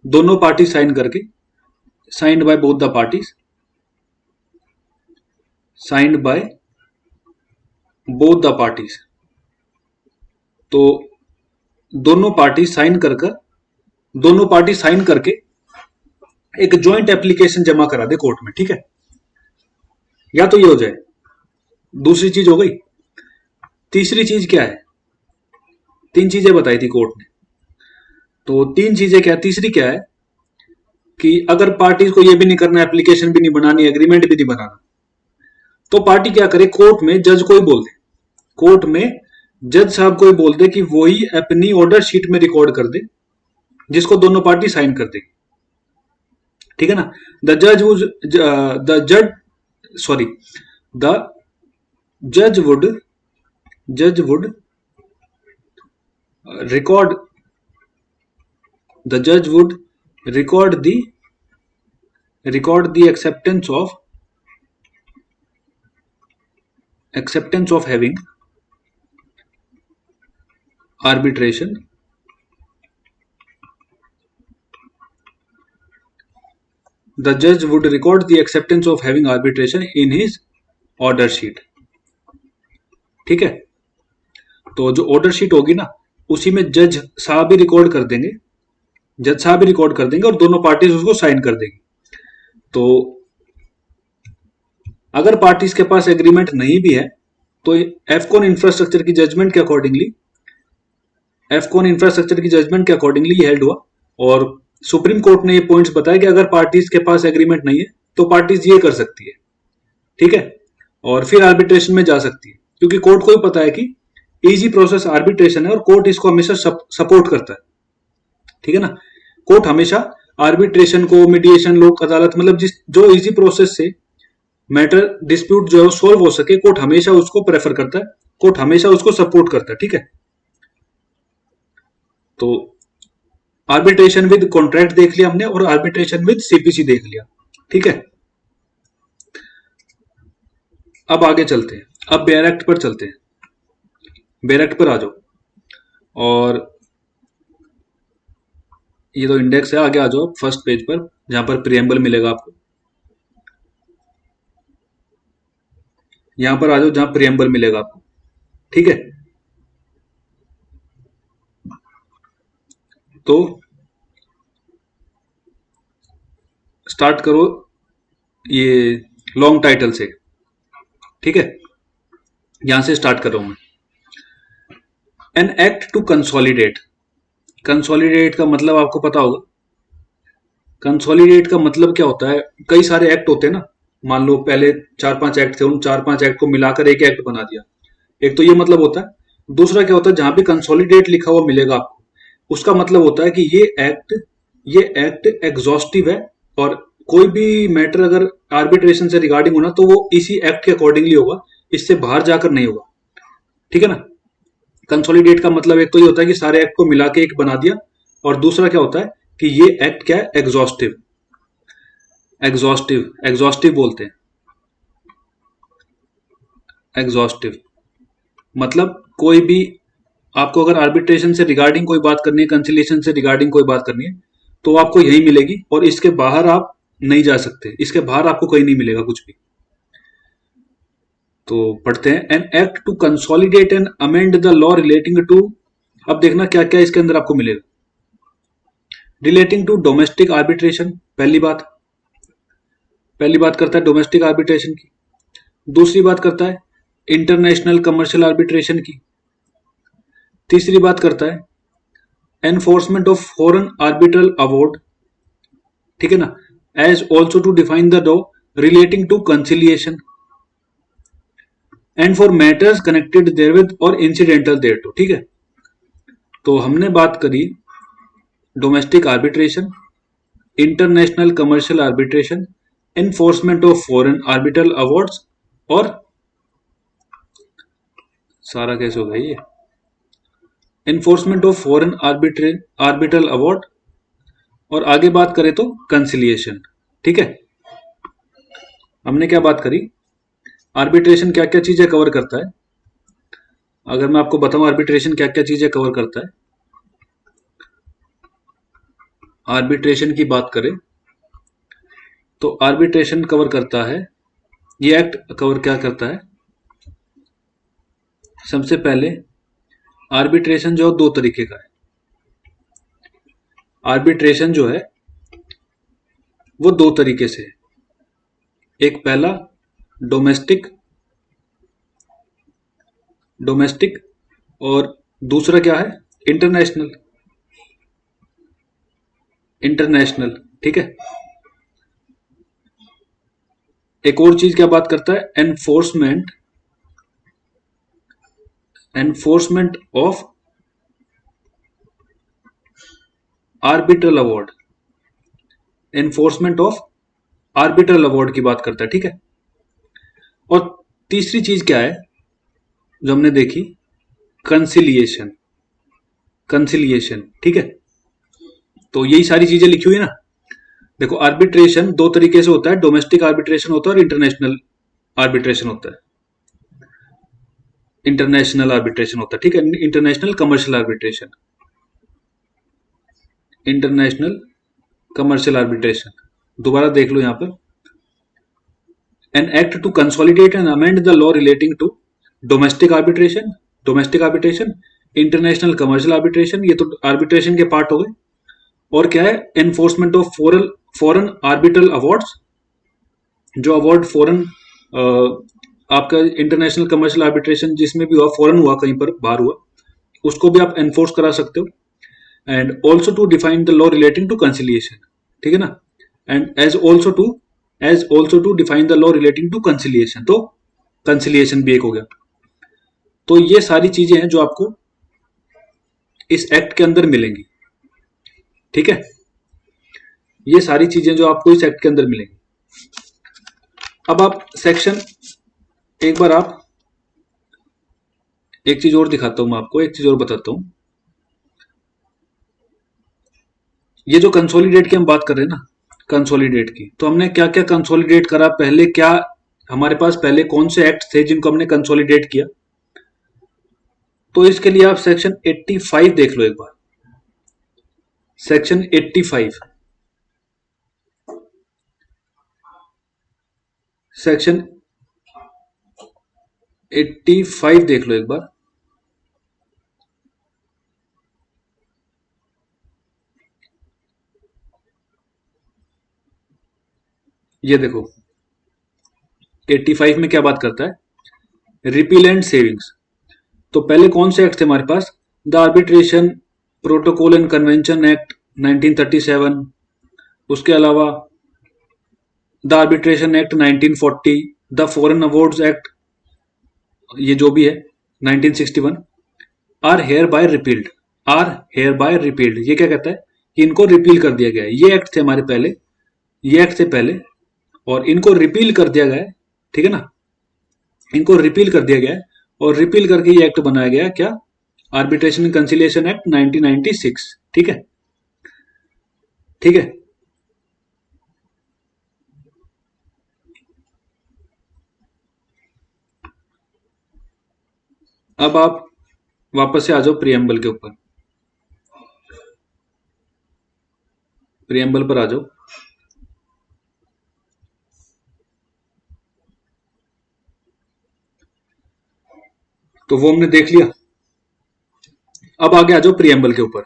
दोनों पार्टी साइन करके, signed by both the parties, signed by both the parties. तो दोनों पार्टी साइन कर कर, दोनों पार्टी साइन करके एक ज्वाइंट एप्लीकेशन जमा करा दे कोर्ट में, ठीक है। या तो ये हो जाए, दूसरी चीज हो गई। तीसरी चीज क्या है, तीन चीजें बताई थी कोर्ट ने, तो तीन चीजें क्या, तीसरी क्या है कि अगर पार्टीज को ये भी नहीं करना, एप्लीकेशन भी नहीं बनानी, एग्रीमेंट भी नहीं बनाना, तो पार्टी क्या करे, कोर्ट में जज को ही बोल दे, कोर्ट में जज साहब को ही बोल दे कि वो ही अपनी ऑर्डर शीट में रिकॉर्ड कर दे, जिसको दोनों पार्टी साइन कर देगी, ठीक है ना। द जज would record the judge would record the acceptance of having arbitration the judge would record the acceptance of having arbitration in his order sheet, ठीक है। तो जो ऑर्डर शीट होगी ना, उसी में जज साहब भी रिकॉर्ड कर देंगे, जज साहब भी रिकॉर्ड कर देंगे और दोनों पार्टीज उसको साइन कर देंगी। तो अगर पार्टीज के पास एग्रीमेंट नहीं भी है तो एफकॉन इंफ्रास्ट्रक्चर की जजमेंट के अकॉर्डिंगली हेल्ड हुआ, और सुप्रीम कोर्ट ने ये पॉइंट्स बताया कि अगर पार्टीज के पास एग्रीमेंट नहीं है तो पार्टीज ये कर सकती है, ठीक है, और फिर आर्बिट्रेशन में जा सकती है, क्योंकि कोर्ट को भी पता है कि इजी प्रोसेस आर्बिट्रेशन है और कोर्ट इसको हमेशा सपोर्ट करता है, ठीक है ना। कोर्ट हमेशा आर्बिट्रेशन को, मीडिएशन, लोक अदालत, मतलब जो इजी प्रोसेस से मैटर डिस्प्यूट जो है सॉल्व हो सके, कोर्ट हमेशा उसको प्रेफर करता है, कोर्ट हमेशा उसको सपोर्ट करता है, ठीक है। तो आर्बिट्रेशन विद कॉन्ट्रैक्ट देख लिया हमने और आर्बिट्रेशन विद सीपीसी देख लिया, ठीक है। अब आगे चलते हैं, अब बेयर एक्ट पर चलते हैं, बेयर एक्ट पर आ जाओ, और ये तो इंडेक्स है, आगे आ जाओ फर्स्ट पेज पर जहां पर प्रिएम्बल मिलेगा आपको, यहां पर आ जाओ जहां प्रिएम्बल मिलेगा आपको, ठीक है। तो स्टार्ट करो ये लॉन्ग टाइटल से, ठीक है, यहां से स्टार्ट कर रहा हूं मैं। An act to consolidate, consolidate का मतलब आपको पता होगा, कंसोलिडेट का मतलब क्या होता है, कई सारे एक्ट होते हैं ना, मान लो पहले 4-5 एक्ट थे, उन 4-5 एक्ट को मिलाकर एक एक्ट बना दिया, एक तो ये मतलब होता है। दूसरा क्या होता है, जहां भी कंसोलिडेट लिखा हुआ मिलेगा आपको, उसका मतलब होता है कि ये एक्ट एग्जॉस्टिव है, और कोई भी मैटर अगर आर्बिट्रेशन से रिगार्डिंग होना तो वो इसी एक्ट के अकॉर्डिंगली होगा, इससे बाहर जाकर नहीं होगा, ठीक है ना। कंसोलिडेट का मतलब एक तो ये होता है कि सारे एक्ट को मिला के एक बना दिया, और दूसरा क्या होता है कि ये एक्ट क्या है, एग्जॉस्टिव, एग्जॉस्टिव बोलते हैं। एग्जॉस्टिव मतलब कोई भी, आपको अगर आर्बिट्रेशन से रिगार्डिंग कोई बात करनी है, कंसिलिएशन से रिगार्डिंग कोई बात करनी है, तो आपको यही मिलेगी, और इसके बाहर आप नहीं जा सकते, इसके बाहर आपको कहीं नहीं मिलेगा कुछ भी। तो पढ़ते हैं, an act to consolidate and amend the law relating to, अब देखना क्या क्या इसके अंदर आपको मिलेगा। रिलेटिंग टू डोमेस्टिक आर्बिट्रेशन, पहली बात करता है डोमेस्टिक आर्बिट्रेशन की। दूसरी बात करता है इंटरनेशनल कमर्शियल आर्बिट्रेशन की। तीसरी बात करता है enforcement of foreign arbitral award, ठीक है ना, as also to define the law relating to conciliation and for matters connected therewith और इंसिडेंटल देयरटू, ठीक है। तो हमने बात करी domestic arbitration, international commercial arbitration, enforcement of foreign arbitral awards, और सारा कैसे होगा ये, enforcement of foreign arbitral award, और आगे बात करें तो कंसिलिएशन, ठीक है। हमने क्या बात करी, आर्बिट्रेशन क्या क्या चीजें कवर करता है, अगर मैं आपको बताऊं आर्बिट्रेशन क्या क्या चीजें कवर करता है, आर्बिट्रेशन की बात करें तो आर्बिट्रेशन कवर करता है, ये एक्ट कवर क्या करता है, सबसे पहले आर्बिट्रेशन जो दो तरीके का है। आर्बिट्रेशन जो है वो दो तरीके से है। एक पहला डोमेस्टिक, डोमेस्टिक, और दूसरा क्या है, इंटरनेशनल, इंटरनेशनल। ठीक है। एक और चीज क्या बात करता है, enforcement, enforcement of arbitral award, enforcement of arbitral award की बात करता है। ठीक है। और तीसरी चीज क्या है जो हमने देखी, कंसिलिएशन, कंसिलिएशन। ठीक है। तो यही सारी चीजें लिखी हुई है ना। देखो आर्बिट्रेशन दो तरीके से होता है, डोमेस्टिक आर्बिट्रेशन होता है और इंटरनेशनल आर्बिट्रेशन होता है, इंटरनेशनल आर्बिट्रेशन होता है। ठीक है। International commercial arbitration, international commercial arbitration. दोबारा देख लो यहां पर, an act to consolidate and amend the law relating to domestic arbitration, domestic arbitration, international commercial arbitration, ये तो आर्बिट्रेशन के पार्ट हो गए। और क्या है, enforcement of foreign foreign arbitral awards, जो अवार्ड फॉरन आपका इंटरनेशनल कमर्शियल आर्बिट्रेशन जिसमें भी हुआ, फॉरन हुआ, कहीं पर बाहर हुआ, उसको भी आप एनफोर्स करा सकते हो। And also to define the law relating to conciliation. ठीक है ना। And as also to define the law relating to conciliation, तो कंसिलिएशन भी एक हो गया। तो ये सारी चीजें हैं जो आपको इस एक्ट के अंदर मिलेंगी। ठीक है। ये सारी चीजें जो आपको इस एक्ट के अंदर मिलेंगी। अब आप सेक्शन, एक बार आप, एक चीज और दिखाता हूं मैं आपको, एक चीज और बताता हूं। ये जो कंसोलिडेट की हम बात कर रहे हैं ना, कंसोलिडेट की, तो हमने क्या क्या कंसोलिडेट करा पहले, क्या हमारे पास पहले कौन से एक्ट थे जिनको हमने कंसोलिडेट किया। तो इसके लिए आप सेक्शन 85 देख लो एक बार, सेक्शन 85, सेक्शन 85 देख लो एक बार। ये देखो 85 में क्या बात करता है, रिपील एंड सेविंग्स। तो पहले कौन से एक्ट थे हमारे पास, the arbitration protocol and convention act 1937, उसके अलावा the arbitration act 1940, the foreign awards act, ये जो भी है 1961, are hereby repealed, are hereby repealed. ये क्या कहता है कि इनको रिपील कर दिया गया है। ये एक्ट थे हमारे पहले, ये एक्ट थे पहले, और इनको रिपील कर दिया गया है। ठीक है ना। इनको रिपील कर दिया गया है और रिपील करके ये एक्ट बनाया गया, क्या, आर्बिट्रेशन एंड कंसिलिएशन एक्ट 1996। ठीक है। ठीक है। अब आप वापस से आ जाओ प्रियम्बल के ऊपर, प्रियम्बल पर आ जाओ। तो वो हमने देख लिया। अब आगे आ जाओ प्रियम्बल के ऊपर,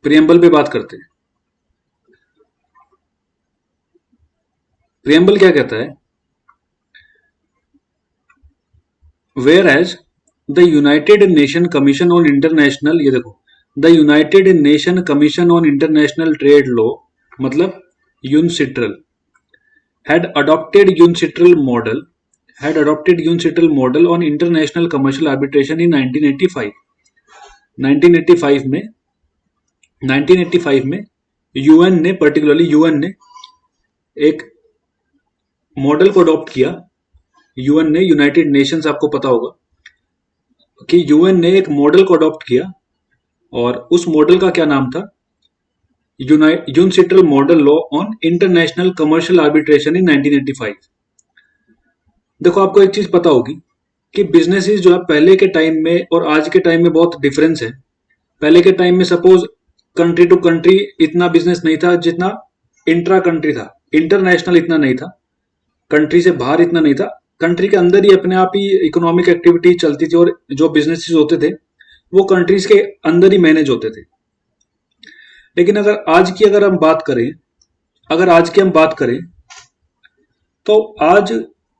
प्रियम्बल पे बात करते हैं। प्रियम्बल क्या कहता है, where as the United Nation Commission on International, ये देखो, the United Nation Commission on International Trade Law, मतलब UNCITRAL, had adopted UNCITRAL model, had adopted UNCITRAL model on international commercial arbitration in 1985। 1985 में 1985 में UN ने, particularly UN ने एक model को adopt किया। यूएन ने, यूनाइटेड नेशंस आपको पता होगा कि यूएन ने एक मॉडल को अडॉप्ट किया, और उस मॉडल का क्या नाम था, UNCITRAL model law on international commercial arbitration in 1985। देखो आपको एक चीज पता होगी कि बिजनेसेस जो है पहले के टाइम में और आज के टाइम में बहुत डिफरेंस है। पहले के टाइम में सपोज कंट्री टू कंट्री इतना बिजनेस नहीं था जितना इंट्रा कंट्री था, इंटरनेशनल इतना नहीं था, कंट्री से बाहर इतना नहीं था, कंट्री के अंदर ही अपने आप ही इकोनॉमिक एक्टिविटी चलती थी और जो बिजनेसेस होते थे वो कंट्रीज के अंदर ही मैनेज होते थे। लेकिन अगर हम बात करें, अगर आज की हम बात करें तो आज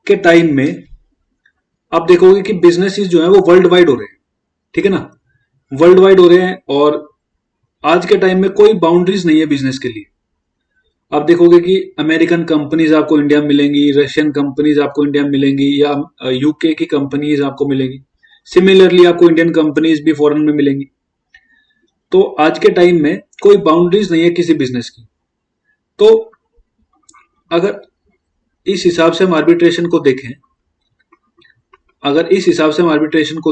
के टाइम में आप देखोगे कि बिजनेसेस जो है वो वर्ल्ड वाइड हो रहे हैं, ठीक है ना, वर्ल्ड वाइड हो रहे हैं। और आज के टाइम में कोई बाउंड्रीज नहीं है बिजनेस के लिए। आप देखोगे कि अमेरिकन कंपनीज आपको इंडिया में मिलेंगी, रशियन कंपनीज आपको इंडिया में मिलेंगी, या यूके की कंपनीज आपको मिलेंगी। सिमिलरली आपको इंडियन कंपनीज भी फॉरेन में मिलेंगी। तो आज के टाइम में कोई बाउंड्रीज नहीं है किसी बिजनेस की। तो अगर इस हिसाब से हम आर्बिट्रेशन को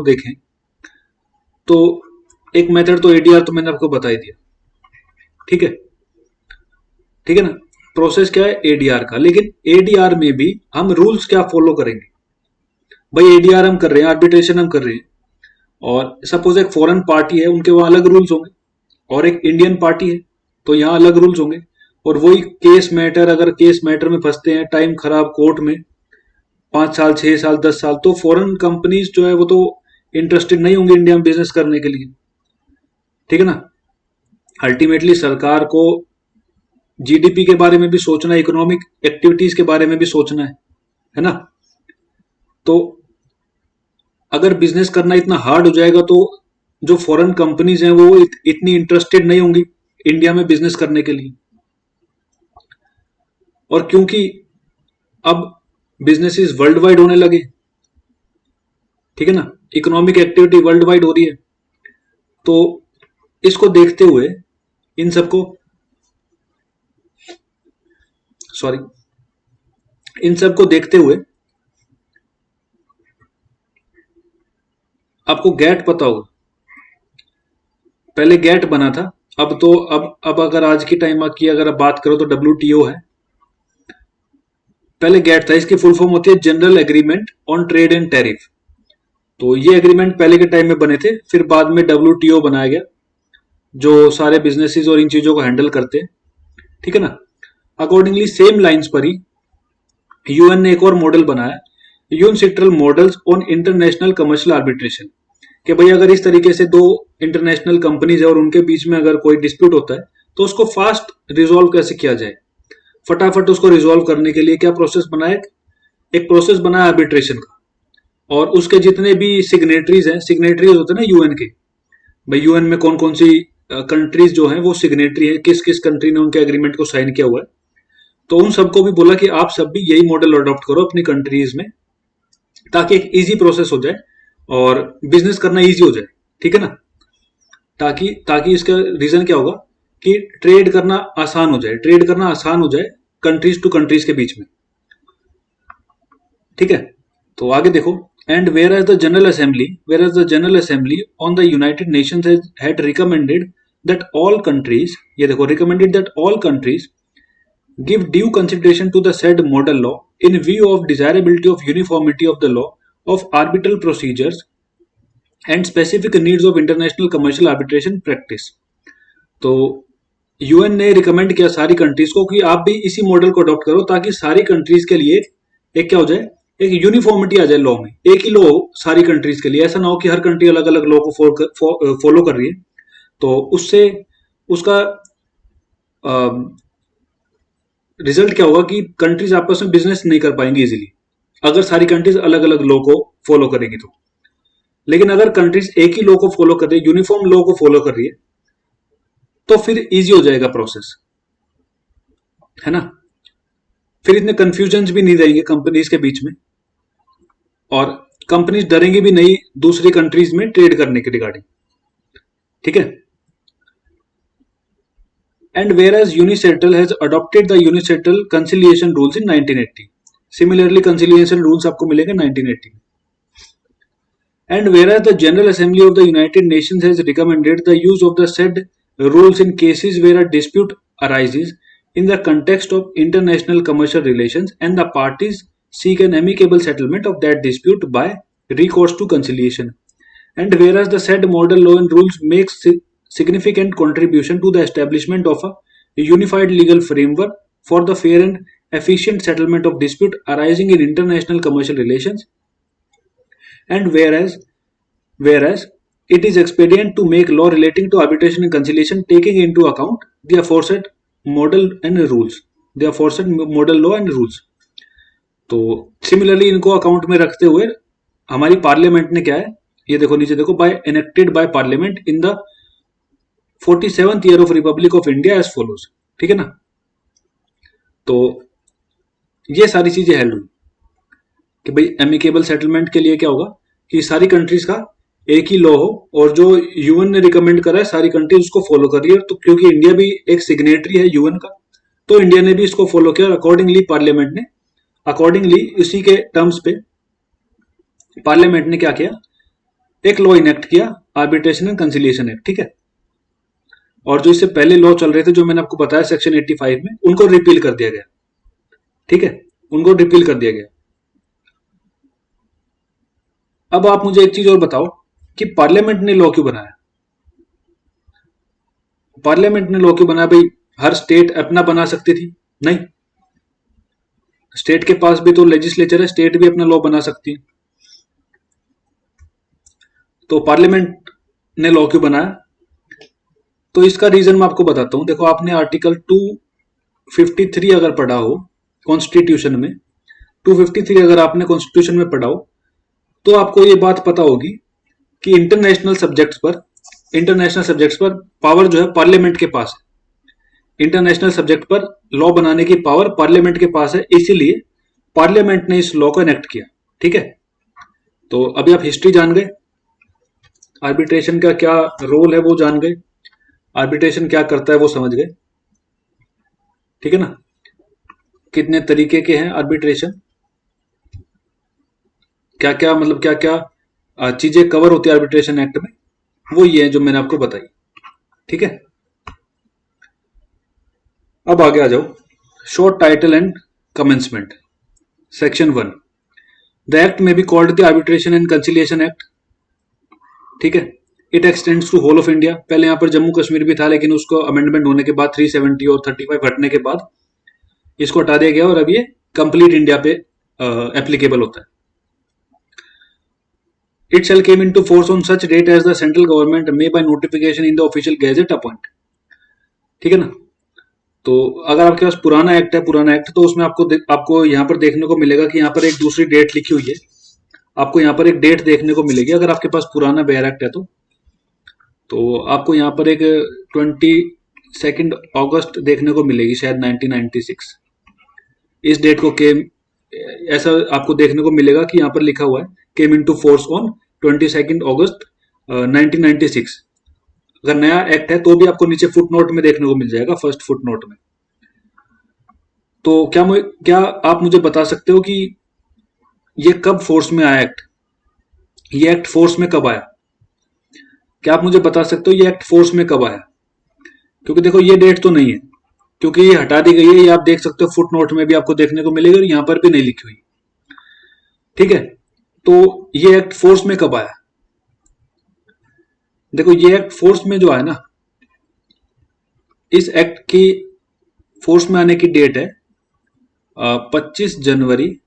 देखें, तो एक मेथड तो एडीआर तो मैंने आपको बता ही दिया, ठीक है, ठीक है ना। प्रोसेस क्या है एडीआर का, लेकिन एडीआर में भी हम रूल्स क्या फॉलो करेंगे। भाई एडीआर हम कर रहे हैं, आर्बिट्रेशन हम कर रहे हैं, और सपोज एक फॉरेन पार्टी है, उनके वहां अलग रूल्स होंगे, और एक इंडियन पार्टी है तो यहाँ अलग रूल्स होंगे। और वही केस मैटर, अगर केस मैटर में फंसते हैं, टाइम खराब कोर्ट में, 5 साल 6 साल 10 साल, तो फॉरेन कंपनीज जो है वो तो इंटरेस्टेड नहीं होंगे इंडिया में बिजनेस करने के लिए, ठीक है ना। अल्टीमेटली सरकार को जीडीपी के बारे में भी सोचना है, इकोनॉमिक एक्टिविटीज के बारे में भी सोचना है ना। तो अगर बिजनेस करना इतना हार्ड हो जाएगा तो जो फॉरेन कंपनीज हैं वो इतनी इंटरेस्टेड नहीं होंगी इंडिया में बिजनेस करने के लिए। और क्योंकि अब बिजनेसेस वर्ल्ड वाइड होने लगे, ठीक है ना, इकोनॉमिक एक्टिविटी वर्ल्ड वाइड हो रही है, तो इसको देखते हुए इन सबको देखते हुए आपको गैट पता होगा, पहले गैट बना था, अब अगर आज की टाइम की अगर आप बात करो तो डब्ल्यूटीओ है। पहले गैट था, इसकी फुल फॉर्म होती है general agreement on trade and tariff. तो ये एग्रीमेंट पहले के टाइम में बने थे, फिर बाद में डब्ल्यूटीओ बनाया गया जो सारे बिजनेसेस और इन चीजों को हैंडल करते हैं, ठीक है ना। अकॉर्डिंगली सेम लाइंस पर ही यूएन ने एक और मॉडल बनाया, UNCITRAL models on international commercial arbitration, कि भाई अगर इस तरीके से दो इंटरनेशनल कंपनीज है और उनके बीच में अगर कोई डिस्प्यूट होता है तो उसको फास्ट रिजॉल्व कैसे किया जाए, फटाफट उसको रिजॉल्व करने के लिए क्या प्रोसेस बनाया, एक प्रोसेस बनाया आर्बिट्रेशन का। और उसके जितने भी सिग्नेटरीज हैं, सिग्नेटरीज होते हैं ना यूएन के, भाई यूएन में कौन कौन सी कंट्रीज जो हैं वो सिग्नेटरी है, किस किस कंट्री ने उनके एग्रीमेंट को साइन किया हुआ है, तो उन सबको भी बोला कि आप सब भी यही मॉडल अडॉप्ट करो अपनी कंट्रीज में, ताकि एक इजी प्रोसेस हो जाए और बिजनेस करना इजी हो जाए, ठीक है ना। ताकि इसका रीजन क्या होगा कि ट्रेड करना आसान हो जाए, कंट्रीज टू कंट्रीज के बीच में, ठीक है। तो आगे देखो, and where as the General Assembly on the United Nations had recommended that all countries, ये देखो, recommended that all countries give due consideration to the said model law in view of desirability of uniformity of the law of arbitral procedures and specific needs of international commercial arbitration practice। तो UN ने recommend किया सारी countries को कि आप भी इसी model को अडॉप्ट करो, ताकि सारी कंट्रीज के लिए एक क्या हो जाए, एक यूनिफॉर्मिटी आ जाए लॉ में, एक ही लॉ सारी कंट्रीज के लिए। ऐसा ना हो कि हर कंट्री अलग अलग लॉ को फॉलो कर रही है, तो उससे उसका रिजल्ट क्या होगा कि कंट्रीज आपस में बिजनेस नहीं कर पाएंगी इजीली, अगर सारी कंट्रीज अलग अलग लॉ को फॉलो करेंगी तो। लेकिन अगर कंट्रीज एक ही लॉ को फॉलो कर रही है, यूनिफॉर्म लॉ को फॉलो कर रही है, तो फिर इजी हो जाएगा प्रोसेस, है ना। फिर इतने कंफ्यूजन भी नहीं रहेंगे कंपनीज के बीच में, और कंपनीज डरेंगे भी नहीं दूसरी कंट्रीज में ट्रेड करने के रिगार्डिंग, ठीक है। And whereas UNICETRAL has adopted the UNICETRAL conciliation rules in 1980, similarly conciliation rules आपको मिलेंगे 1980 में। And whereas the General Assembly of the United Nations has recommended the use of the said rules in cases where a dispute arises in the context of international commercial relations and the parties seek an amicable settlement of that dispute by recourse to conciliation. And whereas the said model law and rules makes significant contribution to the establishment of a unified legal framework for the fair and efficient settlement of dispute arising in international commercial relations, and whereas it is expedient to make law relating to arbitration and conciliation taking into account the aforesaid model and rules, the aforesaid model law and rules. तो similarly इनको account में रखते हुए हमारी parliament ने क्या है, ये देखो नीचे देखो, by enacted by parliament in the 47th year of Republic of India as follows. ठीक है ना. तो ये सारी चीजें हेल्ड हुई कि भाई एमिकेबल सेटलमेंट के लिए क्या होगा कि सारी कंट्रीज का एक ही लॉ हो और जो यूएन ने रिकमेंड करा है सारी कंट्रीज उसको फॉलो कर रही है. तो क्योंकि इंडिया भी एक सिग्नेटरी है यूएन का, तो इंडिया ने भी इसको फॉलो किया और अकॉर्डिंगली पार्लियामेंट ने इसी के टर्म्स पे पार्लियामेंट ने क्या किया, एक लॉ इनेक्ट किया, आर्बिट्रेशन एंड कंसिलिएशन एक्ट. ठीक है. और जो इससे पहले लॉ चल रहे थे जो मैंने आपको बताया सेक्शन 85 में, उनको रिपील कर दिया गया. ठीक है, उनको रिपील कर दिया गया. अब आप मुझे एक चीज और बताओ कि पार्लियामेंट ने लॉ क्यों बनाया. पार्लियामेंट ने लॉ क्यों बनाया भाई? हर स्टेट अपना बना सकती थी? नहीं, स्टेट के पास भी तो लेजिस्लेचर है, स्टेट भी अपना लॉ बना सकती है. तो पार्लियामेंट ने लॉ क्यों बनाया? तो इसका रीजन मैं आपको बताता हूं. देखो, आपने आर्टिकल 253 अगर पढ़ा हो कॉन्स्टिट्यूशन में, 253 अगर आपने कॉन्स्टिट्यूशन में पढ़ा हो तो आपको ये बात पता होगी कि इंटरनेशनल सब्जेक्ट्स पर पावर जो है पार्लियामेंट के पास है. इंटरनेशनल सब्जेक्ट पर लॉ बनाने की पावर पार्लियामेंट के पास है, इसीलिए पार्लियामेंट ने इस लॉ को एनेक्ट किया. ठीक है. तो अभी आप हिस्ट्री जान गए, आर्बिट्रेशन का क्या रोल है वो जान गए, आर्बिट्रेशन क्या करता है वो समझ गए. ठीक है ना. कितने तरीके के हैं आर्बिट्रेशन, क्या क्या मतलब क्या क्या चीजें कवर होती है आर्बिट्रेशन एक्ट में, वो ये है जो मैंने आपको बताई. ठीक है. अब आगे आ जाओ. Short title and commencement. Section 1, the act may be called the arbitration and conciliation act. ठीक है. It extends to whole of India. पहले यहां पर जम्मू कश्मीर भी था, लेकिन उसको अमेंडमेंट होने के बाद 370 और 35 हटने के बाद इसको हटा दिया गया और अब ये कंप्लीट इंडिया पे एप्लीकेबल होता है. It shall came into force on such date as the central government may by notification in the official gazette appoint. ठीक है ना. तो अगर आपके पास पुराना एक्ट है, पुराना एक्ट, तो उसमें आपको यहाँ पर देखने को मिलेगा कि यहाँ पर एक दूसरी डेट लिखी हुई है. आपको यहाँ पर एक डेट देखने को मिलेगी अगर आपके पास पुराना बेयर एक्ट है तो आपको यहाँ पर एक 22 अगस्त देखने को मिलेगी शायद 1996. इस डेट को केम ऐसा आपको देखने को मिलेगा कि यहाँ पर लिखा हुआ है केम इनटू फोर्स ऑन 22 अगस्त 1996. अगर नया एक्ट है तो भी आपको नीचे फुट नोट में देखने को मिल जाएगा, फर्स्ट फुट नोट में. तो क्या आप मुझे बता सकते हो कि ये कब फोर्स में आया एक्ट, ये एक्ट फोर्स में कब आया? क्या आप मुझे बता सकते हो ये एक्ट फोर्स में कब आया? क्योंकि देखो ये डेट तो नहीं है, क्योंकि ये हटा दी गई है. ये आप देख सकते हो फुट नोट में भी आपको देखने को मिलेगी और यहां पर भी नहीं लिखी हुई. ठीक है. तो ये एक्ट फोर्स में कब आया? देखो, ये एक्ट फोर्स में जो आया ना, इस एक्ट की फोर्स में आने की डेट है 25 जनवरी,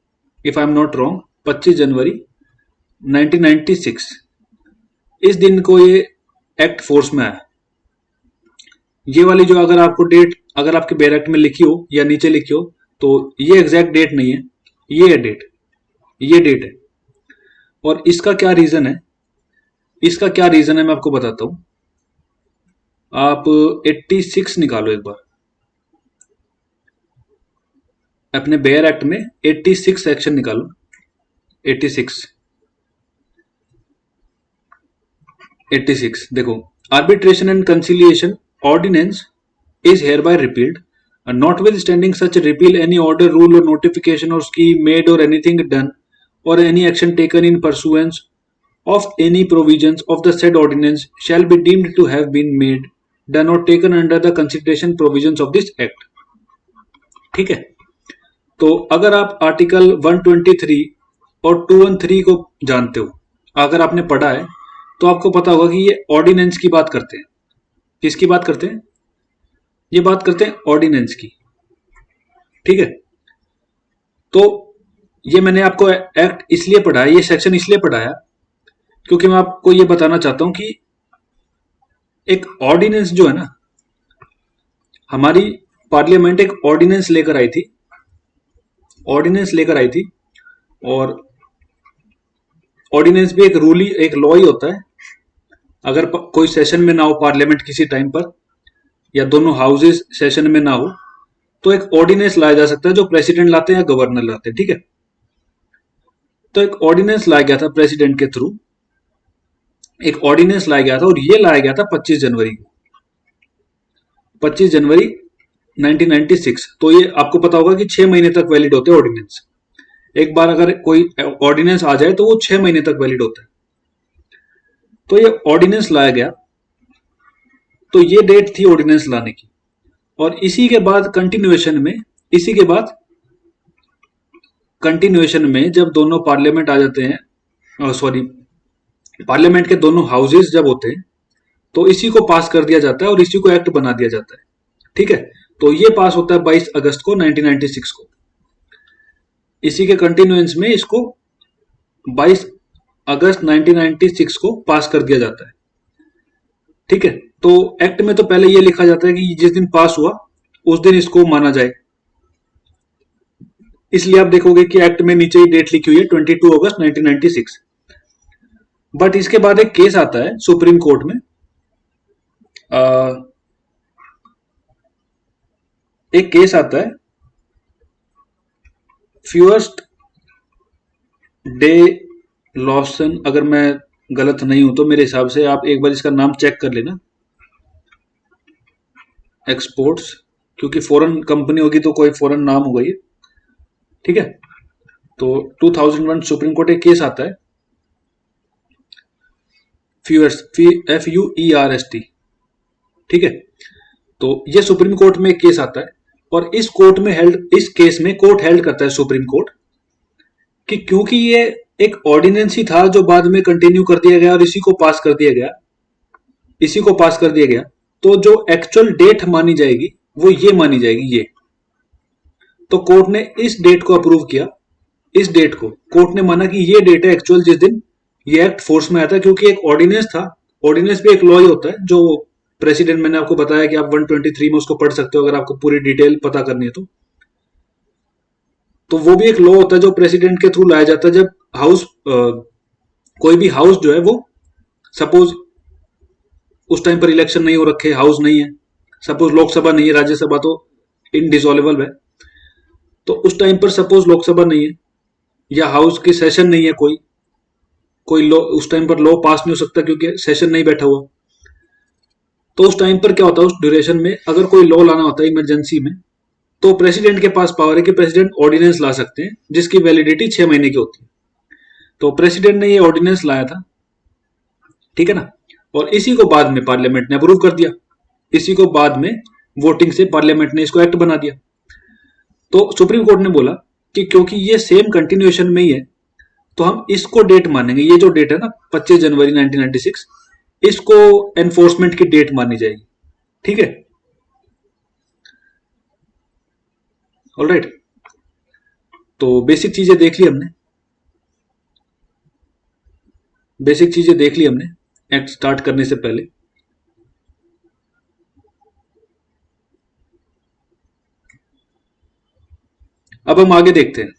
if I am not wrong, 25 जनवरी 1996. इस दिन को ये एक्ट फोर्स में आया. ये वाली जो अगर आपको डेट अगर आपके बेयर एक्ट में लिखी हो या नीचे लिखी हो तो ये एग्जैक्ट डेट नहीं है, ये डेट है. और इसका क्या रीजन है मैं आपको बताता हूं. आप 86 निकालो एक बार अपने बेयर एक्ट में, 86 सेक्शन निकालो. 86 देखो, arbitration and conciliation ordinance is hereby repealed, and notwithstanding such repeal, any order, rule, or notification or scheme made or anything done, or any action taken in pursuance of any provisions of the said ordinance shall be deemed to have been made, done, or taken under the consideration provisions of this act. ठीक है. तो अगर आप article 123 और 213 को जानते हो, अगर आपने पढ़ा है तो आपको पता होगा कि ये ऑर्डिनेंस की बात करते हैं। किसकी बात करते हैं? ये बात करते हैं ऑर्डिनेंस की। ठीक है, तो ये मैंने आपको एक्ट इसलिए पढ़ाया, ये सेक्शन इसलिए पढ़ाया क्योंकि मैं आपको ये बताना चाहता हूं कि एक ऑर्डिनेंस जो है ना, हमारी पार्लियामेंट एक ऑर्डिनेंस लेकर आई थी, ऑर्डिनेंस लेकर आई थी। और ऑर्डिनेंस भी एक रूल ही, एक लॉ ही होता है। अगर कोई सेशन में ना हो पार्लियामेंट किसी टाइम पर, या दोनों हाउसेस सेशन में ना हो, तो एक ऑर्डिनेंस लाया जा सकता है जो प्रेसिडेंट लाते हैं या गवर्नर लाते हैं। ठीक है, तो एक ऑर्डिनेंस लाया गया था प्रेसिडेंट के थ्रू, एक ऑर्डिनेंस लाया गया था, और ये लाया गया था 25 जनवरी को, 25 जनवरी 1996। तो ये आपको पता होगा कि 6 महीने तक वैलिड होते हैं ऑर्डिनेंस। एक बार अगर कोई ऑर्डिनेंस आ जाए तो वो 6 महीने तक वैलिड होता है। तो ये ऑर्डिनेंस लाया गया, तो ये डेट थी ऑर्डिनेंस लाने की। और इसी के बाद कंटिन्यूएशन में, इसी के बाद कंटिन्यूएशन में जब दोनों पार्लियामेंट आ जाते हैं, सॉरी, पार्लियामेंट के दोनों हाउसेस जब होते हैं, तो इसी को पास कर दिया जाता है और इसी को एक्ट बना दिया जाता है। ठीक है, तो ये पास होता है 22 अगस्त को 1996 को। इसी के कंटिन्यूएंस में इसको 22 अगस्त 1996 को पास कर दिया जाता है। ठीक है, तो एक्ट में तो पहले ये लिखा जाता है कि जिस दिन पास हुआ उस दिन इसको माना जाए। इसलिए आप देखोगे कि एक्ट में नीचे ही डेट लिखी हुई है 22 अगस्त 1996। बट इसके बाद एक केस आता है सुप्रीम कोर्ट में, एक केस आता है फ्यूएस्ट डे लॉसन, अगर मैं गलत नहीं हूं तो मेरे हिसाब से आप एक बार इसका नाम चेक कर लेना, एक्सपोर्ट्स, क्योंकि फॉरेन कंपनी होगी तो कोई फॉरेन नाम होगा ये। ठीक है, तो 2001 सुप्रीम कोर्ट एक केस आता है फ्यूएस्ट, FUERST। ठीक है, तो ये सुप्रीम कोर्ट में एक केस आता है, और इस कोर्ट में इस केस में कोर्ट हेल्ड करता है सुप्रीम कोर्ट कि क्योंकि ये एक ऑर्डिनेंस ही था जो बाद में कंटिन्यू कर दिया गया और इसी को पास कर दिया गया, इसी को पास कर दिया गया, तो जो एक्चुअल डेट मानी जाएगी वो ये मानी जाएगी ये। तो कोर्ट ने इस डेट को अप्रूव किया, इस डेट को कोर्ट ने माना कि ये डेट है एक्चुअल जिस दिन ये एक्ट फोर्स में आया था, क्योंकि एक ऑर्डिनेंस था। ऑर्डिनेंस भी एक लॉ ही होता है जो प्रेसिडेंट, मैंने आपको बताया कि आप 123 में उसको पढ़ सकते हो अगर आपको पूरी डिटेल पता करनी है तो वो भी एक लॉ होता है जो प्रेसिडेंट के थ्रू लाया जाता है। जब हाउस कोई भी हाउस जो है वो, सपोज उस टाइम पर इलेक्शन नहीं हो रखे, हाउस नहीं है, सपोज लोकसभा नहीं है, राज्यसभा तो इनडिसॉल्वेबल है, तो उस टाइम पर सपोज लोकसभा नहीं है या हाउस की सेशन नहीं है, कोई लॉ उस टाइम पर लॉ पास नहीं हो सकता क्योंकि सेशन नहीं बैठा हुआ। तो उस टाइम पर क्या होता है, उस ड्यूरेशन में अगर कोई लॉ लाना होता है इमरजेंसी में, तो प्रेसिडेंट के पास पावर है कि प्रेसिडेंट ऑर्डिनेंस ला सकते हैं जिसकी वैलिडिटी 6 महीने की होती है। तो प्रेसिडेंट ने ये ऑर्डिनेंस लाया था, ठीक है ना, और इसी को बाद में पार्लियामेंट ने अप्रूव कर दिया, इसी को बाद में वोटिंग से पार्लियामेंट ने इसको एक्ट बना दिया। तो सुप्रीम कोर्ट ने बोला कि क्योंकि ये सेम कंटिन्यूएशन में ही है तो हम इसको डेट मानेंगे, ये जो डेट है ना 25 जनवरी 1996, इसको एनफोर्समेंट की डेट मानी जाएगी। ठीक है, ऑलराइट। तो बेसिक चीजें देख ली हमने, बेसिक चीजें देख ली हमने एक्ट स्टार्ट करने से पहले। अब हम आगे देखते हैं,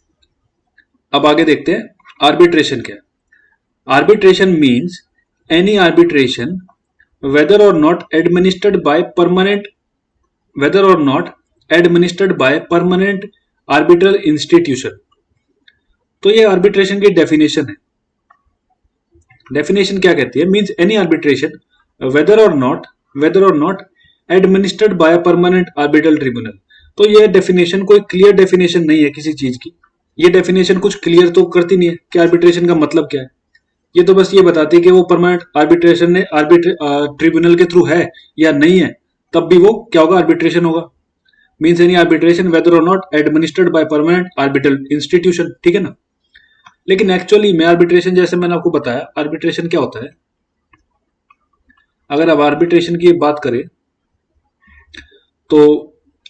अब आगे देखते हैं आर्बिट्रेशन क्या। Arbitration means any arbitration whether or not administered by permanent whether or not administered by permanent arbitral institution। तो ये आर्बिट्रेशन की डेफिनेशन है। डेफिनेशन क्या कहती है, means any arbitration whether or not administered by a permanent arbitral tribunal। तो ये definition कोई क्लियर डेफिनेशन नहीं है किसी चीज की, ये डेफिनेशन कुछ क्लियर तो करती नहीं है कि आर्बिट्रेशन का मतलब क्या है। ये तो बस ये बताती है कि वो परमानेंट आर्बिट्रेशन ने ट्रिब्यूनल के थ्रू है या नहीं है, तब भी वो क्या होगा, आर्बिट्रेशन होगा। मीन्स एनी आर्बिट्रेशन वेदर और not administered by permanent arbitral institution. ठीक है ना, लेकिन एक्चुअली में आर्बिट्रेशन, जैसे मैंने आपको बताया, आर्बिट्रेशन क्या होता है? अगर आप आर्बिट्रेशन की बात करें तो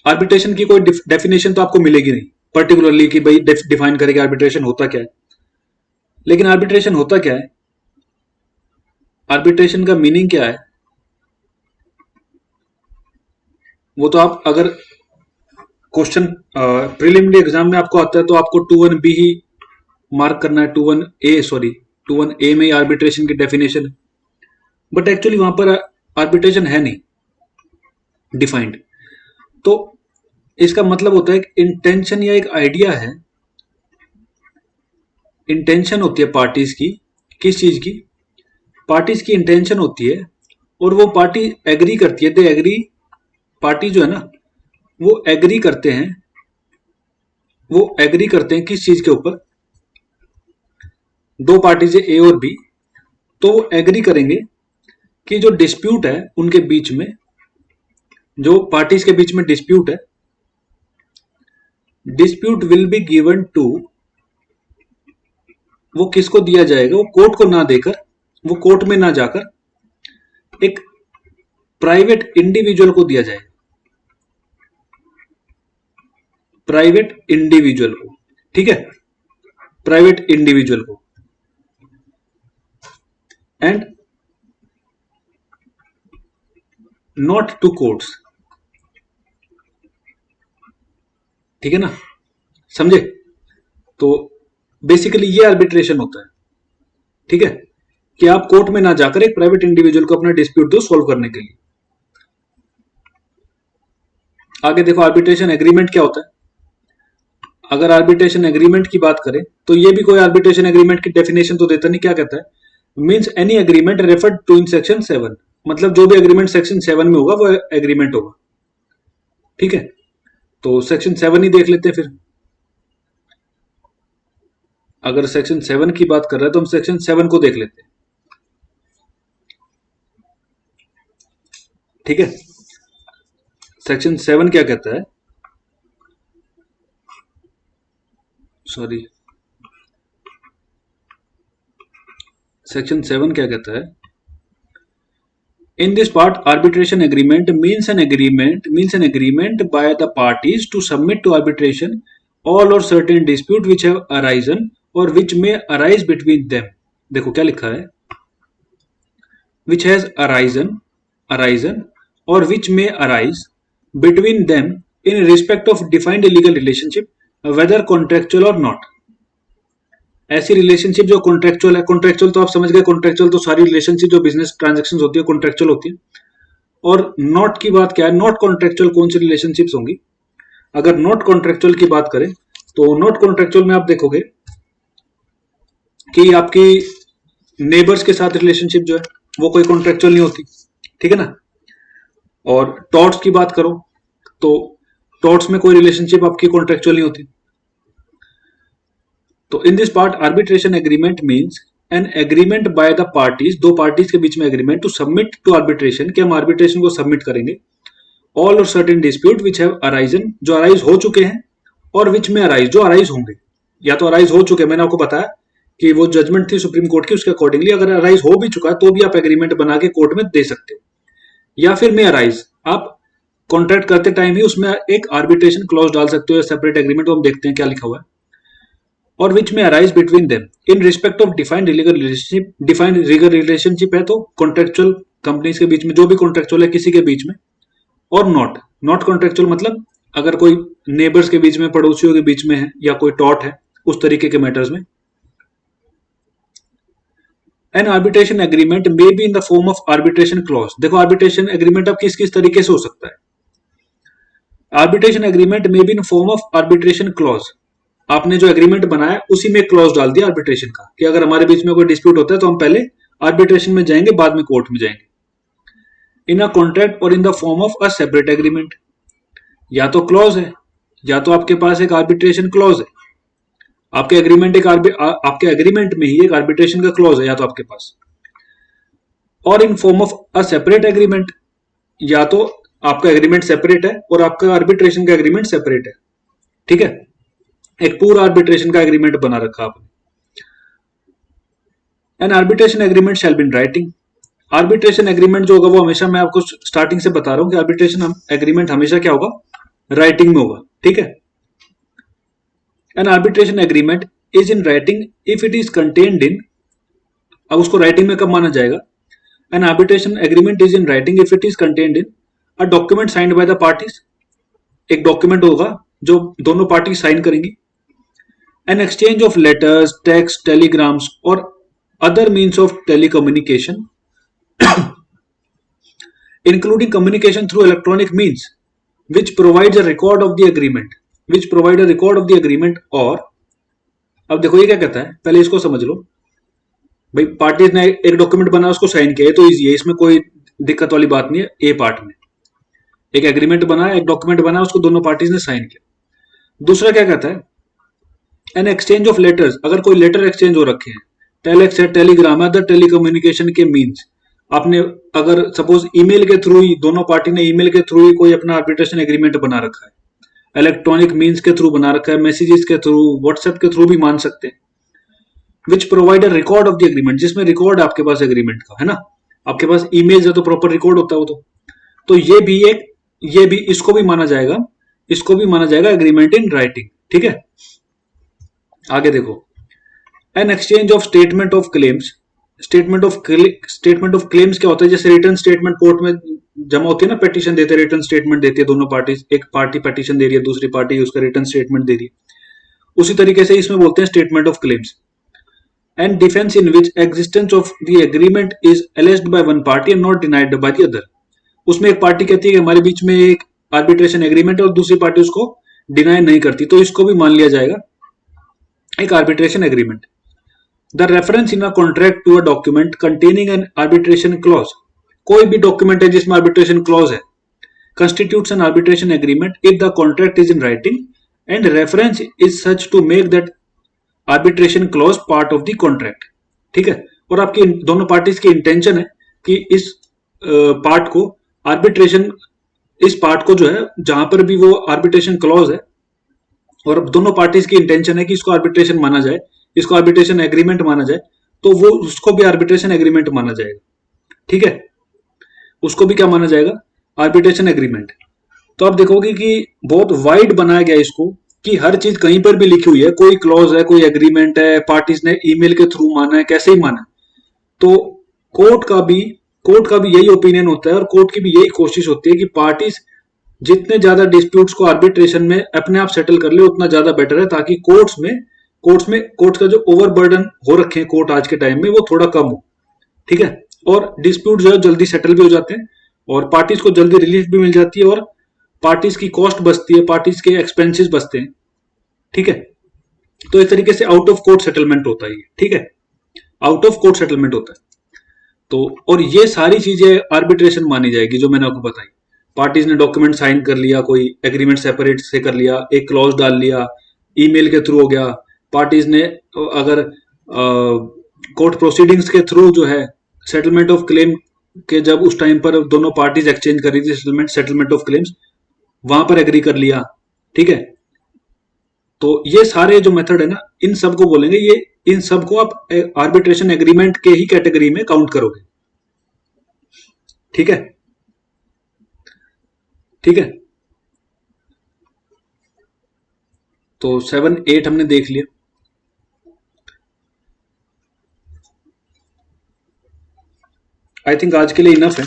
आर्बिट्रेशन की कोई डेफिनेशन तो आपको मिलेगी नहीं पर्टिकुलरली कि भाई डिफाइन करें कि आर्बिट्रेशन होता क्या है। लेकिन आर्बिट्रेशन होता क्या है, आर्बिट्रेशन का मीनिंग क्या है, वो तो आप अगर क्वेश्चन प्रीलिमिनरी एग्जाम में आपको आता है तो आपको 2-1 बी ही मार्क करना है, 2-1 ए, सॉरी 2-1 ए में ही आर्बिट्रेशन की डेफिनेशन है। बट एक्चुअली वहां पर आर्बिट्रेशन है नहीं डिफाइंड। तो इसका मतलब होता है कि इंटेंशन या एक आइडिया है, इंटेंशन होती है पार्टीज की, किस चीज की? पार्टीज की इंटेंशन होती है और वो पार्टी एग्री करती है, दे एग्री, पार्टी जो है ना वो एग्री करते हैं, वो एग्री करते हैं किस चीज के ऊपर? दो पार्टीज है ए और बी, तो वो एग्री करेंगे कि जो डिस्प्यूट है उनके बीच में, जो पार्टीज के बीच में डिस्प्यूट है, dispute will be given to, वो किसको दिया जाएगा? वो कोर्ट को ना देकर, वो कोर्ट में ना जाकर एक प्राइवेट इंडिविजुअल को दिया जाएगा, प्राइवेट इंडिविजुअल को, ठीक है, प्राइवेट इंडिविजुअल को, एंड नॉट टू कोर्ट्स, ठीक है ना, समझे? तो बेसिकली ये आर्बिट्रेशन होता है, ठीक है, कि आप कोर्ट में ना जाकर एक प्राइवेट इंडिविजुअल को अपना डिस्प्यूट दो सॉल्व करने के लिए। आगे देखो आर्बिट्रेशन एग्रीमेंट क्या होता है। अगर आर्बिट्रेशन एग्रीमेंट की बात करें तो ये भी कोई आर्बिट्रेशन एग्रीमेंट की डेफिनेशन तो देता नहीं, क्या कहता है? Means any agreement referred to in section 7, मतलब जो भी एग्रीमेंट सेक्शन 7 में होगा वो एग्रीमेंट होगा, ठीक है। तो सेक्शन 7 ही देख लेते हैं फिर। अगर सेक्शन 7 की बात कर रहे हैं तो हम सेक्शन 7 को देख लेते हैं, ठीक है। सेक्शन 7 क्या कहता है, सॉरी, सेक्शन 7 क्या कहता है? In this part, arbitration agreement means an agreement by the parties to submit to arbitration all or certain dispute which have arisen or which may arise between them. देखो क्या लिखा है, which has arisen or which may arise between them in respect of defined legal relationship, whether contractual or not. ऐसी relationship जो contractual है, contractual तो आप समझ गए, कॉन्ट्रेक्चुअल तो सारी रिलेशनशिप जो बिजनेस ट्रांजेक्शन होती है कॉन्ट्रेक्चुअल होती है। और नॉट की बात क्या है, नॉट कॉन्ट्रेक्चुअल कौन सी रिलेशनशिप्स होंगी? अगर नॉट कॉन्ट्रेक्चुअल की बात करें तो नॉट कॉन्ट्रेक्चुअल में आप देखोगे कि आपकी नेबर्स के साथ रिलेशनशिप जो है वो कोई कॉन्ट्रेक्चुअल नहीं होती, ठीक है ना। और टॉर्ट्स की बात करो तो टॉर्ट्स में कोई रिलेशनशिप आपकी कॉन्ट्रेक्चुअल नहीं होती। तो in this part arbitration agreement means an agreement by the parties, दो पार्टीज के बीच में agreement to submit to arbitration, कि हम आर्बिट्रेशन को सबमिट करेंगे, all or certain dispute which have arisen, जो अराइज हो चुके हैं, और विच में अराइज, जो अराइज होंगे। या तो अराइज हो चुके हैं, मैंने आपको बताया कि वो जजमेंट थी सुप्रीम कोर्ट की, उसके अकॉर्डिंगली अगर अराइज हो भी चुका है तो भी आप एग्रीमेंट बना के कोर्ट में दे सकते हो। या फिर में अराइज, आप कॉन्ट्रैक्ट करते टाइम ही उसमें एक आर्बिट्रेशन क्लॉज डाल सकते हो, सेपरेट एग्रीमेंट, हम देखते हैं क्या लिखा हुआ है। और विच में arise between them in respect of defined legal relationship, defined legal relationship है तो कॉन्ट्रेक्चुअल कंपनीज के बीच में, जो भी कॉन्ट्रेक्चुअल है किसी के बीच में। और नॉट कॉन्ट्रेक्चुअल मतलब अगर कोई नेबर्स के बीच में, पड़ोसियों के बीच में है, या कोई टॉट है, उस तरीके के मैटर्स में। N arbitration agreement may be in the form of arbitration clause. देखो आर्बिट्रेशन एग्रीमेंट अब किस किस तरीके से हो सकता है। Arbitration agreement may be in form of arbitration clause, आपने जो एग्रीमेंट बनाया उसी में क्लॉज डाल दिया आर्बिट्रेशन का, कि अगर हमारे बीच में कोई डिस्प्यूट होता है तो हम पहले आर्बिट्रेशन में जाएंगे, बाद में कोर्ट में जाएंगे। इन अ कॉन्ट्रैक्ट और in the form of a separate agreement, या तो क्लॉज है, या तो आपके पास एक आर्बिट्रेशन क्लॉज है, आपके आपके एग्रीमेंट में ही एक आर्बिट्रेशन का क्लॉज है या तो आपके पास। और in form of a separate agreement, या तो आपका एग्रीमेंट सेपरेट है और आपका आर्बिट्रेशन का एग्रीमेंट सेपरेट है, ठीक है, एक पूरा आर्बिट्रेशन का एग्रीमेंट बना रखा आपने। N arbitration agreement shall be in writing. Arbitration agreement जो होगा वो हमेशा, मैं आपको स्टार्टिंग से बता रहा हूं कि आर्बिट्रेशन एग्रीमेंट हमेशा क्या होगा, राइटिंग में होगा, ठीक है। An arbitration agreement is in writing if it is contained in, अब उसको राइटिंग में कब माना जाएगा, an arbitration agreement is in writing if it is contained in a document signed by the parties, एक डॉक्यूमेंट होगा जो दोनों पार्टी साइन करेंगी। An exchange of letters, text, telegrams और other means of telecommunication including communication through electronic means which provides a record of the agreement, which provide a record of the agreement। और अब देखो ये क्या कहता है, पहले इसको समझ लो भाई। पार्टीज ने एक डॉक्यूमेंट बना, उसको साइन किया है तो इजी है, इसमें कोई दिक्कत वाली बात नहीं है। ए पार्ट में एक एग्रीमेंट बना, एक डॉक्यूमेंट बना, उसको दोनों पार्टीज ने साइन किया। दूसरा क्या कहता है, एन एक्सचेंज ऑफ लेटर्स, अगर कोई लेटर एक्सचेंज हो रखे हैं, टेलेक्स है, टेलीग्राम है, अदर टेलीकम्युनिकेशन के मीन्स, आपने अगर सपोज ईमेल के थ्रू ही, दोनों पार्टी ने ईमेल के थ्रू ही कोई अपना आर्बिट्रेशन एग्रीमेंट बना रखा है, इलेक्ट्रॉनिक मीन्स के थ्रू बना रखा है, मैसेजेस के थ्रू, व्हाट्सएप के थ्रू भी मान सकते हैं। Which provide a record of the agreement, जिसमें रिकॉर्ड आपके पास एग्रीमेंट का है ना, आपके पास ईमेल है तो प्रॉपर रिकॉर्ड होता है वो तो ये भी एक, ये भी, इसको भी माना जाएगा, इसको भी माना जाएगा एग्रीमेंट इन राइटिंग, ठीक है। आगे देखो, N exchange of statement of claims, statement of claims क्या होता है, जैसे रिटर्न स्टेटमेंट कोर्ट में जमा होती है ना, पेटिशन देते हैं, रिटर्न स्टेटमेंट देती है दोनों पार्टी, एक पार्टी पेटिशन दे रही है, दूसरी पार्टी उसका रिटर्न स्टेटमेंट दे रही है, उसी तरीके से इसमें बोलते हैं statement of claims. And defence in which existence of the agreement is alleged by one party and not denied by the other, उसमें एक पार्टी कहती है कि हमारे बीच में एक आर्बिट्रेशन एग्रीमेंट है और दूसरी पार्टी उसको डिनाई नहीं करती, तो इसको भी मान लिया जाएगा एक arbitration agreement. The reference in a contract to a document containing an arbitration clause, कोई भी डॉक्यूमेंट है जिसमें आर्बिट्रेशन क्लॉज है, constitutes an arbitration agreement if the contract is in writing and reference is such to make that arbitration clause part of the contract, ठीक है। और आपकी दोनों पार्टीज की इंटेंशन है कि इस पार्ट को आर्बिट्रेशन, इस पार्ट को जो है जहां पर भी वो आर्बिट्रेशन क्लॉज है, और दोनों पार्टीज की इंटेंशन है कि इसको आर्बिट्रेशन माना जाए, इसको आर्बिट्रेशन एग्रीमेंट माना जाए, तो वो उसको भी आर्बिट्रेशन एग्रीमेंट माना जाएगा, ठीक है। उसको भी क्या माना जाएगा, आर्बिट्रेशन एग्रीमेंट। तो आप देखोगे कि बहुत वाइड बनाया गया इसको, कि हर चीज कहीं पर भी लिखी हुई है, कोई क्लॉज है, कोई एग्रीमेंट है, पार्टीज ने ईमेल के थ्रू माना है, कैसे ही माना है। तो कोर्ट का भी यही ओपिनियन होता है, और कोर्ट की भी यही कोशिश होती है कि पार्टीज जितने ज्यादा डिस्प्यूट्स को आर्बिट्रेशन में अपने आप सेटल कर ले उतना ज्यादा बेटर है, ताकि कोर्ट्स का जो ओवरबर्डन हो रखे हैं कोर्ट आज के टाइम में, वो थोड़ा कम हो, ठीक है। और डिस्प्यूट जो है जल्दी सेटल भी हो जाते हैं, और पार्टीज को जल्दी रिलीफ भी मिल जाती है, और पार्टीज की कॉस्ट बचती है, पार्टीज के एक्सपेंसेस बचते हैं, ठीक है। तो इस तरीके से आउट ऑफ कोर्ट सेटलमेंट होता है ये, ठीक है, आउट ऑफ कोर्ट सेटलमेंट होता है। तो और ये सारी चीजें आर्बिट्रेशन मानी जाएगी जो मैंने आपको बताई। पार्टीज ने डॉक्यूमेंट साइन कर लिया, कोई एग्रीमेंट सेपरेट से कर लिया, एक क्लॉज डाल लिया, ईमेल के थ्रू हो गया, पार्टीज ने अगर कोर्ट प्रोसीडिंग्स के थ्रू जो है सेटलमेंट ऑफ क्लेम के, जब उस टाइम पर दोनों पार्टीज एक्सचेंज कर रही थी सेटलमेंट ऑफ क्लेम्स, वहां पर एग्री कर लिया, ठीक है। तो ये सारे जो मेथड है ना, इन सब को बोलेंगे, ये इन सब को आप आर्बिट्रेशन एग्रीमेंट के ही कैटेगरी में काउंट करोगे, ठीक है, ठीक है। तो 7 8 हमने देख लिया। आई थिंक आज के लिए इनफ है,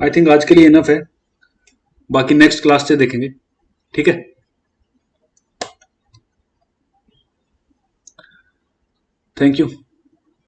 आई थिंक आज के लिए इनफ है, बाकी नेक्स्ट क्लास से देखेंगे, ठीक है। Thank you.